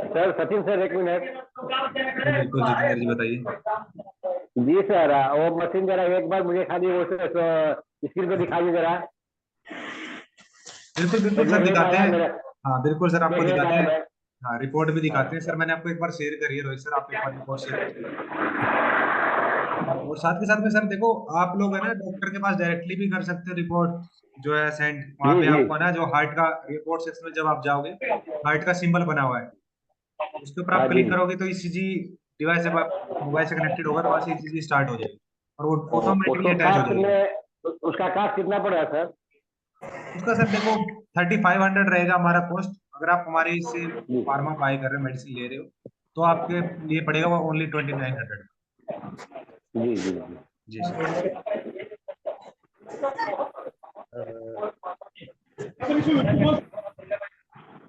Speaker 4: सर सचिन सर, एक मिनट।
Speaker 1: दीजिए। बिल्कुल जितेंद्र जी बताइए।
Speaker 4: जी सर, वो मशीन जरा एक बार मुझे खाली वो स्क्रीन पे दिखाइए जरा।
Speaker 1: बिल्कुल बिल्कुल सर
Speaker 4: एक हेड
Speaker 1: दिखाते
Speaker 4: आया
Speaker 1: हैं।
Speaker 4: मेरा,
Speaker 1: हाँ बिल्कुल सर आपको
Speaker 4: एक हेड
Speaker 1: दिखाते
Speaker 4: आया
Speaker 1: हैं।
Speaker 4: मैं।
Speaker 1: हाँ रिपोर्ट भी दिखाते हैं
Speaker 4: हाँ
Speaker 1: सर। मैंने आपको एक बार शेयर करी है रोहित सर, आप एक बार रिपोर्ट शेयर करिए। और साथ के साथ में सर देखो, आप लोग है ना डॉक्टर के पास डायरेक्टली भी कर सकते हैं रिपोर्ट जो है सेंड। वहाँ
Speaker 4: जी
Speaker 1: पे
Speaker 4: जी।
Speaker 1: आपको ना जो हार्ट का रिपोर्ट सेक्शन में जब आप जाओगे, हार्ट का सिंबल बना हुआ है, उसके ऊपर
Speaker 4: हाँ
Speaker 1: आप
Speaker 4: जी।
Speaker 1: क्लिक करोगे तो ECG डिवाइस जब आप मोबाइल से कनेक्टेड होगा तो वहाँ से ECG स्टार्ट हो जाएगी और वो
Speaker 4: तो
Speaker 1: ऑटोमेटिकली
Speaker 4: उसको
Speaker 1: अटैच हो
Speaker 4: कास्ट
Speaker 1: जाएगी।
Speaker 4: में, उसका कास्ट कितना पड़ेगा सर?
Speaker 1: उसका सर देखो 3500 रहेगा हमारा कॉस्ट। अगर आप हमारे इससे
Speaker 4: जी
Speaker 1: फार्मा बाय कर रहे हो, मेडिसिन ले रहे हो, तो आपके लिए पड़ेगा वो ओनली 2900।
Speaker 4: जी जी।
Speaker 1: जी सर।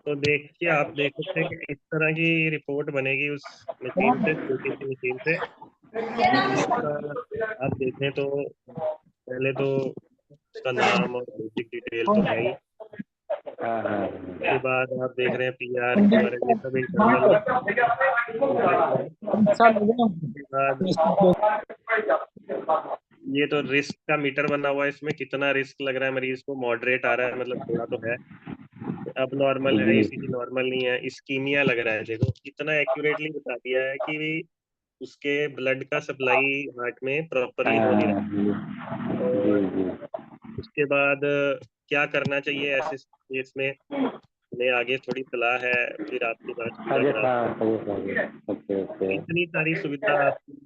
Speaker 2: तो देखिए, आप देख सकते हैं कि इस तरह की रिपोर्ट बनेगी उस मशीन से, छोटी सी मशीन से, जिसका आप देखें तो पहले तो उसका नाम और बेसिक डिटेल तो है ही।
Speaker 4: हाँ हाँ
Speaker 2: उसके बाद आप देख रहे हैं PR QR, ये सब इंटरनल इंफॉर्मेशन है। उसके बाद ये तो रिस्क का मीटर बना हुआ है, इसमें कितना रिस्क लग रहा है मरीज को, मॉडरेट आ रहा है मतलब थोड़ा तो है, अब नॉर्मल है,
Speaker 4: जी
Speaker 2: ECG नॉर्मल नहीं है, इस्कीमिया लग रहा है। देखो इतना एक्यूरेटली बता दिया है कि उसके ब्लड का सप्लाई हार्ट में प्रॉपरली हो नहीं
Speaker 4: हाँ जी
Speaker 2: रहा।
Speaker 4: जी
Speaker 2: और
Speaker 4: जी।
Speaker 2: उसके बाद क्या करना चाहिए ऐसे केस में, हमें आगे थोड़ी सलाह है, फिर आपके पास पूरा
Speaker 4: सजेस्ट,
Speaker 2: जवाब।
Speaker 4: हाँ सजेस्ट। Okay okay.
Speaker 2: इतनी सारी सुविधा आपकी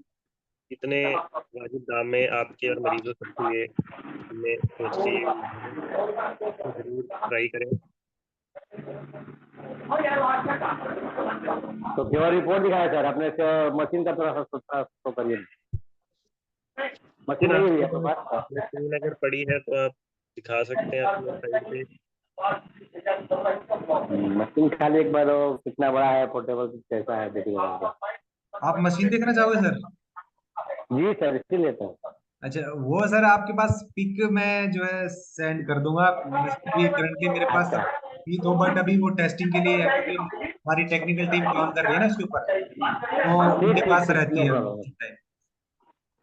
Speaker 2: इतने वाजिब दाम में आपके और मरीजों सबके लिए हमने सोच के ये बनाया है, तो जरूर ट्राई करें।
Speaker 4: तो केवल रिपोर्ट दिखाया सर अपने से, मशीन का थोड़ा सा तो करिए। मशीन
Speaker 2: लेकिन
Speaker 4: नहीं है
Speaker 2: आपके
Speaker 4: आपके
Speaker 2: पास
Speaker 4: पास?
Speaker 2: मशीन अगर पड़ी है तो आप दिखा सकते हैं अपने साइड पे।
Speaker 4: मशीन खाली एक बार वो कितना बड़ा है, पोर्टेबल कैसा है देखिएगा।
Speaker 1: आप मशीन देखना चाहोगे सर?
Speaker 4: जी सर, इसीलिए तो।
Speaker 1: अच्छा वो सर आपके पास पिक मैं जो है सेंड कर दूंगा। अभी करंटली मेरे पास
Speaker 4: अच्छा
Speaker 1: ये दो, बट अभी वो टेस्टिंग के लिए है क्योंकि हमारी टेक्निकल टीम काम कर रही है ना उसके ऊपर, तो
Speaker 4: ठीक
Speaker 1: उनके
Speaker 4: ठीक
Speaker 1: पास
Speaker 4: ठीक,
Speaker 1: रहती
Speaker 4: नो
Speaker 1: है
Speaker 4: प्रॉब्लम।
Speaker 1: उसी टाइम।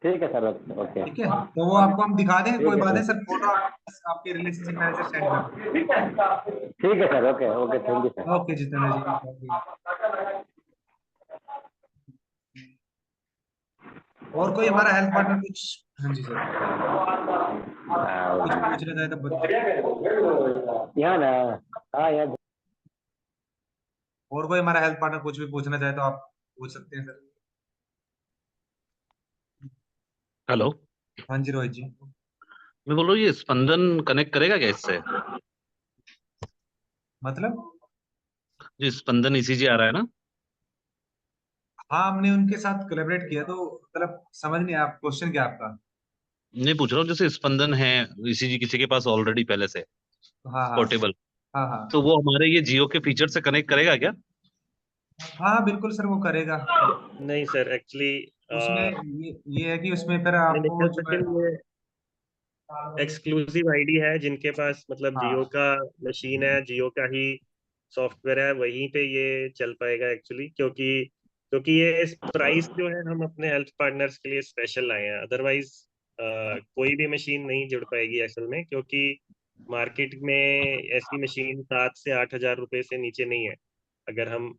Speaker 4: ठीक है सर, ओके ओके।
Speaker 1: ठीक है, तो वो आपको हम दिखा देंगे, कोई
Speaker 4: ठीक है
Speaker 1: बात नहीं
Speaker 4: सर।
Speaker 1: सर। फोटो आपके रिलेशनशिप मैनेजर सेंड कर देंगे।
Speaker 4: ठीक है sir, okay okay, thank you sir.
Speaker 1: Okay Jitendra ji, okay. और कोई हमारा हेल्थ पार्टनर कुछ? हाँ जी सर, कुछ पूछना चाहे तो
Speaker 4: यहाँ ना, हाँ यहाँ।
Speaker 1: और कोई हमारा हेल्थ पार्टनर कुछ भी पूछना चाहे तो आप पूछ सकते हैं सर।
Speaker 5: हेलो।
Speaker 1: हाँ जी रोहित जी।
Speaker 5: मैं बोल रहा हूँ ये स्पंदन कनेक्ट करेगा क्या इससे?
Speaker 1: मतलब
Speaker 5: जो स्पंदन ECG आ रहा है ना,
Speaker 1: हाँ, हमने उनके साथ कोलैबोरेट किया, तो मतलब समझ नहीं आया क्वेश्चन क्या आपका।
Speaker 5: नहीं पूछ रहा हूँ, जैसे स्पंदन है ईसीजी किसी के पास ऑलरेडी पहले से
Speaker 1: हाँ हाँ
Speaker 5: पोर्टेबल,
Speaker 1: हाँ हाँ
Speaker 5: तो वो हमारे ये जियो के फीचर से कनेक्ट करेगा क्या?
Speaker 1: हाँ, बिल्कुल सर, वो करेगा।
Speaker 2: नहीं सर, एक्चुअली
Speaker 1: उसमें ये है कि उसमें फिर आपको
Speaker 2: निखिल
Speaker 1: जो है,
Speaker 2: सचिन, ये एक्सक्लूसिव आईडी है जिनके पास मतलब जियो
Speaker 1: हाँ
Speaker 2: का मशीन है, जियो का ही सॉफ्टवेयर है, वहीं पे ये चल पाएगा एक्चुअली। क्योंकि क्योंकि ये प्राइस जो है हम अपने हेल्थ पार्टनर्स के लिए स्पेशल लाए हैं, अदरवाइज कोई भी मशीन नहीं जुड़ पाएगी असल में। क्योंकि मार्केट में ऐसी मशीन 7 से 8 हजार रुपए से नीचे नहीं है, अगर हम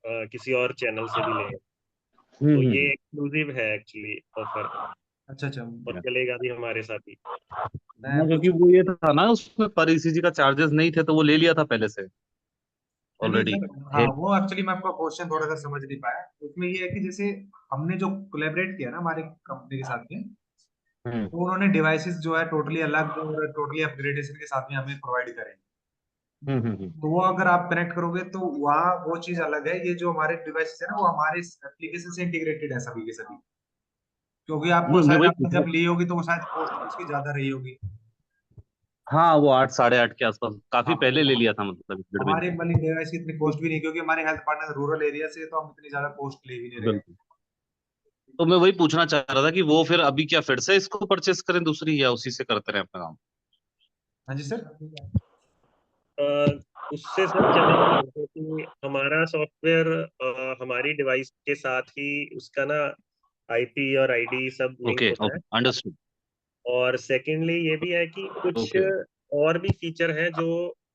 Speaker 2: किसी और चैनल से भी लें। तो ये
Speaker 5: हम्म।
Speaker 2: एक्सक्लूसिव है एक्चुअली ऑफर,
Speaker 1: अच्छा अच्छा।
Speaker 2: और चलेगा भी हमारे साथ ही।
Speaker 1: मैं
Speaker 5: हाँ, क्योंकि
Speaker 1: कुछ
Speaker 5: वो ये था ना, उसमें पर ईसीजी का चार्जेस नहीं थे, तो वो ले लिया था पहले से
Speaker 1: नहीं
Speaker 5: ऑलरेडी।
Speaker 1: सर, हाँ, वो एक्चुअली मैं आपका क्वेश्चन थोड़ा सा समझ नहीं पाया। उसमें ये है कि जैसे हमने जो कोलैबोरेट किया ना हमारी कंपनी के साथ में,
Speaker 5: हम्म
Speaker 1: तो उन्होंने डिवाइसेस जो है टोटली अलग और टोटली अपग्रेडेशन के साथ में हमें प्रोवाइड करें।
Speaker 5: हम्म।
Speaker 1: तो वो अगर आप कनेक्ट करोगे तो वहाँ वो चीज अलग है। ये जो हमारे डिवाइसेस है ना, वो हमारे एप्लीकेशन से इंटीग्रेटेड है सभी के सभी। क्योंकि आपको
Speaker 5: नहीं, मैं
Speaker 1: शायद
Speaker 5: वही
Speaker 1: आपने
Speaker 5: पूछ रहा
Speaker 1: जब ली होगी तो वो शायद कॉस्ट उसकी ज्यादा रही होगी।
Speaker 5: हाँ, वो 8 8.5 के आसपास काफी
Speaker 1: हाँ,
Speaker 5: पहले ले लिया था, मतलब 1.5 महीने
Speaker 1: हमारे वाली डिवाइस की इतनी कॉस्ट भी नहीं, क्योंकि हमारे हेल्थ पार्टनर रूरल एरिया से, तो हम इतनी ज्यादा कॉस्ट ले भी नहीं रहे हैं।
Speaker 5: बिल्कुल। तो मैं वही पूछना चाह रहा था कि वो फिर अभी क्या फिर से इसको परचेस करें दूसरी, या उसी से करते रहे अपना काम?
Speaker 1: हाँ जी सर।
Speaker 2: अ, उससे सब चलेगा, क्योंकि हमारा सॉफ्टवेयर हमारी डिवाइस के साथ ही उसका ना आईपी और आईडी सब लिंक
Speaker 5: ओके
Speaker 2: होता है।
Speaker 5: Okay, understood.
Speaker 2: और सेकेंडली ये भी है कि कुछ
Speaker 5: ओके ओके।
Speaker 2: और भी फीचर हैं जो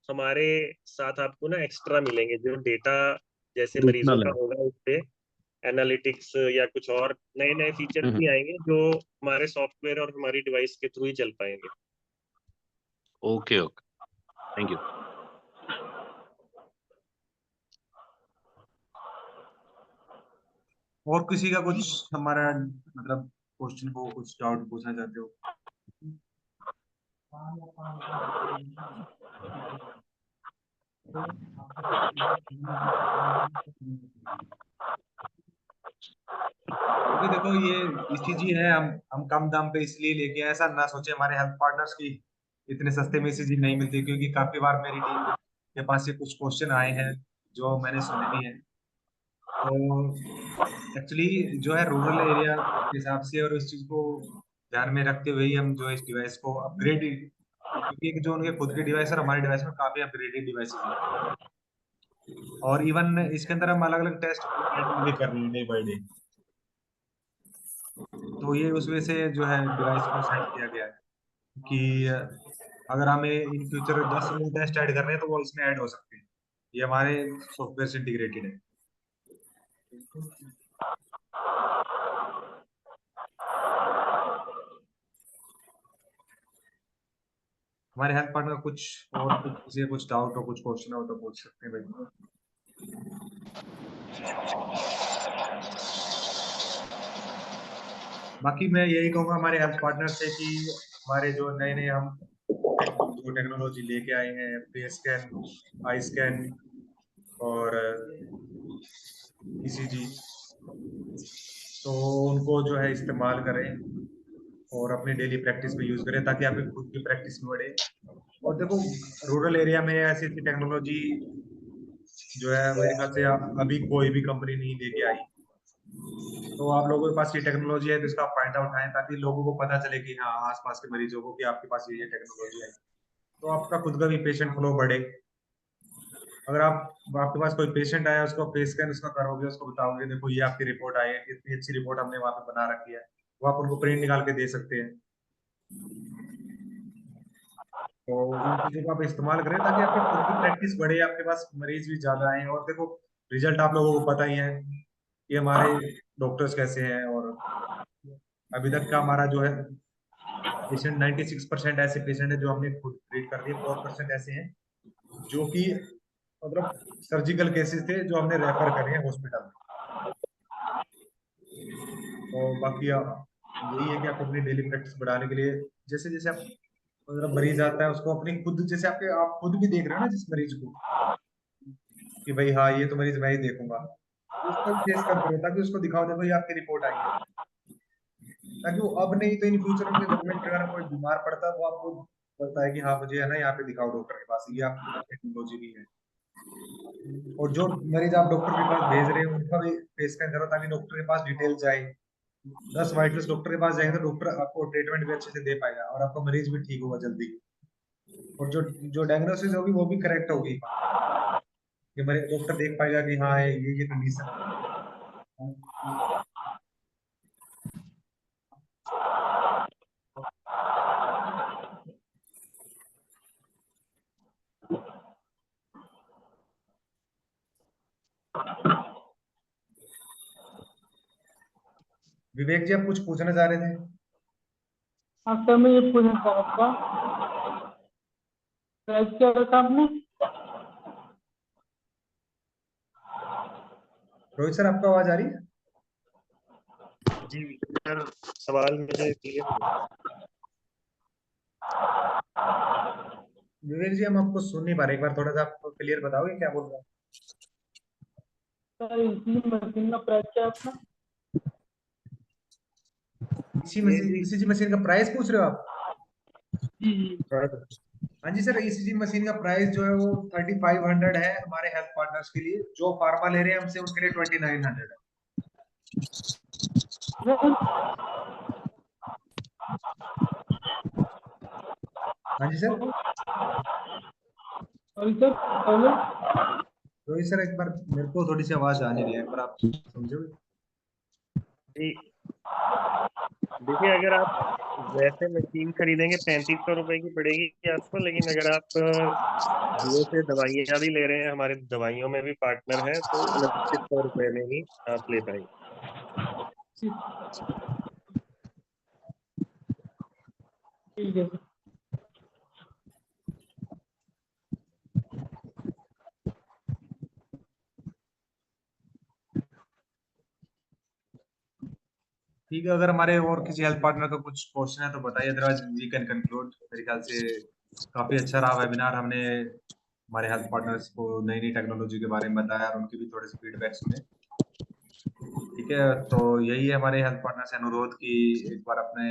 Speaker 2: हमारे साथ आपको ना एक्स्ट्रा मिलेंगे, जो डेटा जैसे मरीजों
Speaker 5: एडिशनल
Speaker 2: का
Speaker 5: है।
Speaker 2: होगा उस पे एनालिटिक्स या कुछ और नए नए फीचर्स
Speaker 5: हम्म।
Speaker 2: भी आएंगे, जो हमारे सॉफ्टवेयर और हमारी डिवाइस के थ्रू ही चल पाएंगे।
Speaker 5: Okay okay, thank you.
Speaker 1: और किसी का कुछ हमारा मतलब क्वेश्चन को कुछ डाउट पूछना चाहते हो? क्योंकि देखो, ये ईसीजी है, हम कम दाम पे इसलिए लेके आए, ऐसा ना सोचे हमारे हेल्थ पार्टनर्स की इतने सस्ते में ईसीजी नहीं मिलती। क्योंकि काफी बार मेरी टीम के पास ये कुछ क्वेश्चन आए हैं जो मैंने सुने भी हैं। तो एक्चुअली जो है रूरल एरिया के हिसाब से और इस चीज को ध्यान में रखते हुए ही हम जो है इस डिवाइस को अपग्रेड, क्योंकि एक जो उनके खुद के डिवाइस और हमारे डिवाइस में काफी अपग्रेडेड डिवाइसेस हैं। और इवन इसके अंदर हम अलग अलग टेस्ट भी कर रहे हैं डे बाई डे। तो ये उस वजह से जो है डिवाइस को सेट किया गया है कि अगर हमें इन फ्यूचर 10 और टेस्ट ऐड करने हैं तो वो इसमें ऐड हो सकते हैं। ये हमारे सॉफ्टवेयर से इंटीग्रेटेड है। हमारे हेल्थ पार्टनर कुछ और कुछ किसी का कुछ डाउट हो, कुछ क्वेश्चन हो तो पूछ सकते हैं भाई। बाकी मैं यही कहूंगा हमारे हेल्थ पार्टनर से कि हमारे जो नए नए हम जो टेक्नोलॉजी लेके आए हैं, फेस स्कैन, आई स्कैन और ईसीजी, तो उनको जो है इस्तेमाल करें और अपनी डेली प्रैक्टिस में यूज करें, ताकि आपकी खुद की प्रैक्टिस में बढ़े। और देखो, रूरल एरिया में ऐसी ऐसी टेक्नोलॉजी जो है मेरे ख्याल से अभी कोई भी कंपनी नहीं लेके आई। तो आप लोगों के पास ये टेक्नोलॉजी है तो इसका फायदा उठाएं, ताकि लोगों को पता चले कि हाँ, आसपास के मरीजों को कि आपके पास ये टेक्नोलॉजी है, तो आपका खुद का भी पेशेंट फ्लो बढ़े। अगर आपके पास कोई पेशेंट आया, उसको फेस स्कैन उसका करोगे, उसको बताओगे देखो ये आपकी रिपोर्ट आई है, इतनी अच्छी रिपोर्ट हमने वहां पे बना रखी है, वो आप उनको प्रिंट निकाल के दे सकते हैं। तो इन चीजों को आप इस्तेमाल करें ताकि आपकी खुद की प्रैक्टिस बढ़े, आपके पास मरीज भी ज्यादा आए। और देखो, रिजल्ट आप लोगों को पता ही है कि हमारे डॉक्टर्स कैसे हैं। और अभी तक का हमारा जो है पेशेंट 96% ऐसे पेशेंट है जो हमने खुद ट्रीट कर दिए, 4% ऐसे हैं जो कि मतलब सर्जिकल केसेस थे जो हमने रेफर करे हैं हॉस्पिटल में। तो बाकी यही है कि आप अपनी डेली प्रैक्टिस बढ़ाने के लिए, जैसे जैसे आप मतलब मरीज आता है उसको अपनी खुद, जैसे आपके आप खुद भी देख रहे हो ना जिस मरीज को, कि भाई हाँ, ये तो मरीज मैं ही देखूंगा, उसको फेस कर करो, ताकि उसको दिखाओ देखो ये आपकी रिपोर्ट आई है, ताकि वो अब नहीं तो इन फ्यूचर में गवर्नमेंट अगर कोई बीमार पड़ता है वो आपको बोलता है कि हाँ मुझे है ना यहाँ पे दिखाओ डॉक्टर के पास, ये आपकी टेक्नोलॉजी भी है। और जो मरीज आप डॉक्टर के पास भेज रहे हो उनका भी फेस स्कैन करो, ताकि डॉक्टर के पास डिटेल जाए। 10 वाइटल्स डॉक्टर के पास जाएंगे तो डॉक्टर आपको ट्रीटमेंट भी अच्छे से दे पाएगा और आपका मरीज भी ठीक होगा जल्दी। और जो जो डायग्नोसिस होगी वो भी करेक्ट होगी, कि मरीज डॉक्टर देख पाएगा कि हाँ ये कंडीशन है। विवेक जी आप कुछ पूछना चाह रहे थे?
Speaker 6: हाँ सर, मैं ये पूछना चाह रहा था, प्राइस क्या रखा आपने?
Speaker 1: रोहित सर आपको आवाज आ रही है?
Speaker 2: जी सर, सवाल मुझे क्लियर नहीं हुआ।
Speaker 1: विवेक जी हम आपको सुन नहीं पा रहे, एक बार थोड़ा सा आप क्लियर बताओगे क्या बोल रहे हैं?
Speaker 6: सर इसी मशीन का प्राइस क्या है आपका?
Speaker 2: ये जी
Speaker 1: ईसीजी मशीन का प्राइस पूछ रहे हो आप?
Speaker 6: जी जी।
Speaker 1: हाँ जी सर, ईसीजी मशीन का प्राइस जो है वो 3500 है हमारे हेल्थ पार्टनर्स के लिए। जो फार्मा ले रहे हैं हमसे उनके लिए 2900 है। हाँ जी सर।
Speaker 6: सॉरी सर, पहले
Speaker 1: रोहित सर एक बार मेरे को थोड़ी सी आवाज आ नहीं रही है, एक बार आप समझोगे?
Speaker 2: जी देखिए, अगर आप वैसे मशीन खरीदेंगे 3500 रुपए की पड़ेगी आपको, लेकिन अगर आप जियो से दवाइयाँ भी ले रहे हैं, हमारे दवाइयों में भी पार्टनर है, तो 2900 रुपए में ही आप ले पाएंगे।
Speaker 6: ठीक है सर।
Speaker 1: ठीक है, अगर हमारे और किसी हेल्थ पार्टनर का कुछ क्वेश्चन है तो बताइए, अदरवाइज वी कैन कंक्लूड। मेरे ख्याल से काफी अच्छा रहा वेबिनार, हमने हमारे हेल्थ पार्टनर्स को नई नई टेक्नोलॉजी के बारे में बताया और उनकी भी थोड़े से फीडबैक सुने। ठीक है, तो यही है हमारे हेल्थ पार्टनर से अनुरोध कि एक बार अपने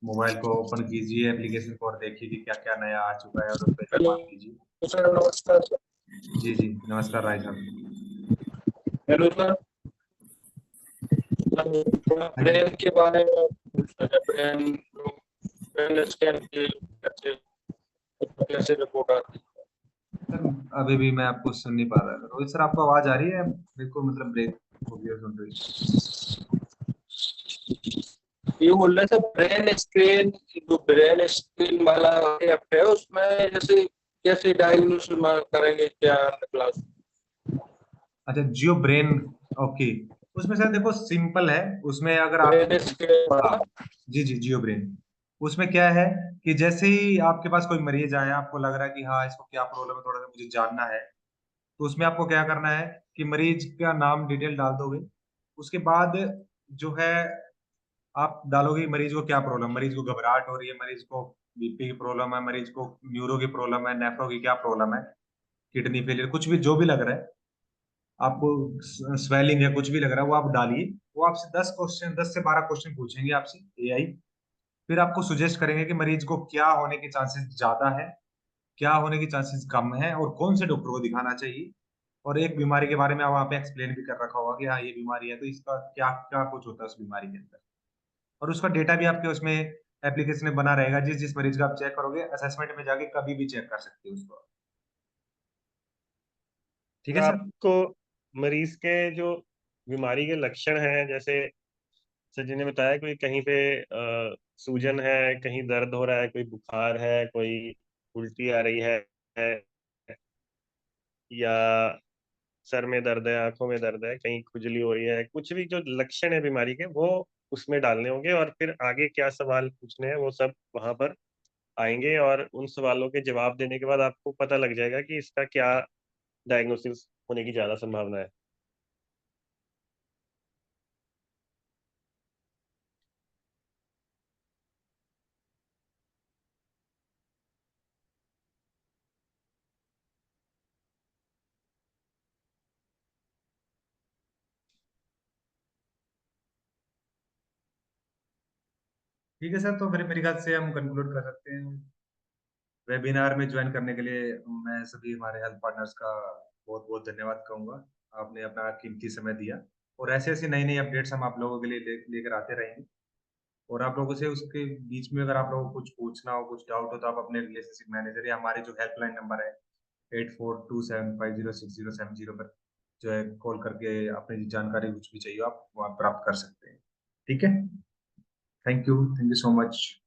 Speaker 1: मोबाइल को ओपन कीजिए, एप्लीकेशन को, और देखिए कि क्या क्या नया आ चुका है और उस पर एक बार बात कीजिए।
Speaker 6: सर नमस्कार सर।
Speaker 1: जी जी नमस्कार राय साहब।
Speaker 6: हेलो सर, थोड़ा
Speaker 1: हाँ जी
Speaker 6: ब्रेन के बारे में पूछना है। ब्रेन स्कैन के कैसे कैसे रिपोर्ट आती
Speaker 1: सर, अभी भी मैं आपको सुन नहीं पा रहा। रोहित सर आपको आवाज आ रही है? मेरे को मतलब ब्रेक हो गया सुन रही।
Speaker 6: है? ये बोल रहे थे ब्रेन स्क्रीन, जो ब्रेन स्क्रीन वाला ऐप है उसमें जैसे कैसे डायग्नोसिस करेंगे, क्या क्लास?
Speaker 1: अच्छा जियो ब्रेन, ओके। उसमें सर देखो सिंपल है, उसमें अगर आप,
Speaker 6: ब्रेन स्क्रीन वाला।
Speaker 1: हाँ जी जी जियो ब्रेन। उसमें क्या है कि जैसे ही आपके पास कोई मरीज आया, आपको लग रहा है कि हाँ इसको क्या प्रॉब्लम है, थोड़ा सा मुझे जानना है, तो उसमें आपको क्या करना है कि मरीज का नाम डिटेल डाल दोगे। उसके बाद जो है आप डालोगे मरीज को क्या प्रॉब्लम, मरीज को घबराहट हो रही है, मरीज को बीपी की प्रॉब्लम है, मरीज को न्यूरो की प्रॉब्लम है, नेफ्रो की क्या प्रॉब्लम है, किडनी फेलियर, कुछ भी जो भी लग रहा है आपको, स्वेलिंग है, कुछ भी लग रहा है वो आप डालिए। वो आपसे 10 क्वेश्चन, 10 से 12 क्वेश्चन पूछेंगे आपसे एआई। फिर आपको सुजेस्ट करेंगे कि मरीज को क्या होने के चांसेस ज्यादा है, क्या होने के चांसेस कम है, और कौन से डॉक्टर को दिखाना चाहिए। और एक बीमारी के बारे में वहां पे एक्सप्लेन भी कर रखा होगा कि हाँ ये बीमारी है तो इसका क्या क्या कुछ होता है उस बीमारी के अंदर। और उसका डेटा भी आपके उसमें एप्लीकेशन में बना रहेगा, जिस जिस मरीज का आप चेक करोगे असेसमेंट में जाके कभी भी चेक कर सकते हो उसको। ठीक
Speaker 2: और
Speaker 1: है सर।
Speaker 2: आपको मरीज के जो बीमारी के लक्षण हैं, जैसे सर जी ने बताया, कोई कहीं पे सूजन है, कहीं दर्द हो रहा है, कोई बुखार है, कोई उल्टी आ रही है, या सर में दर्द है, आंखों में दर्द है, कहीं खुजली हो रही है, कुछ भी जो लक्षण है बीमारी के वो उसमें डालने होंगे, और फिर आगे क्या सवाल पूछने हैं वो सब वहां पर आएंगे, और उन सवालों के जवाब देने के बाद आपको पता लग जाएगा कि इसका क्या डायग्नोसिस होने की ज्यादा संभावना है।
Speaker 1: ठीक है सर, तो फिर मेरे ख्याल से हम कंक्लूड कर सकते हैं। वेबिनार में ज्वाइन करने के लिए मैं सभी हमारे हेल्थ पार्टनर्स का बहुत बहुत धन्यवाद कहूंगा। आपने अपना कीमती समय दिया और ऐसे ऐसे नई नई अपडेट्स हम आप लोगों के लिए लेकर आते रहेंगे। और आप लोगों से उसके बीच में अगर आप लोगों को कुछ पूछना हो, कुछ डाउट हो, तो आप अपने रिलेशनशिप मैनेजर या हमारे जो हेल्पलाइन नंबर है 8427506070 पर जो है कॉल करके अपनी जानकारी कुछ भी चाहिए आप वहाँ प्राप्त कर सकते हैं। ठीक है, थैंक यू सो मच।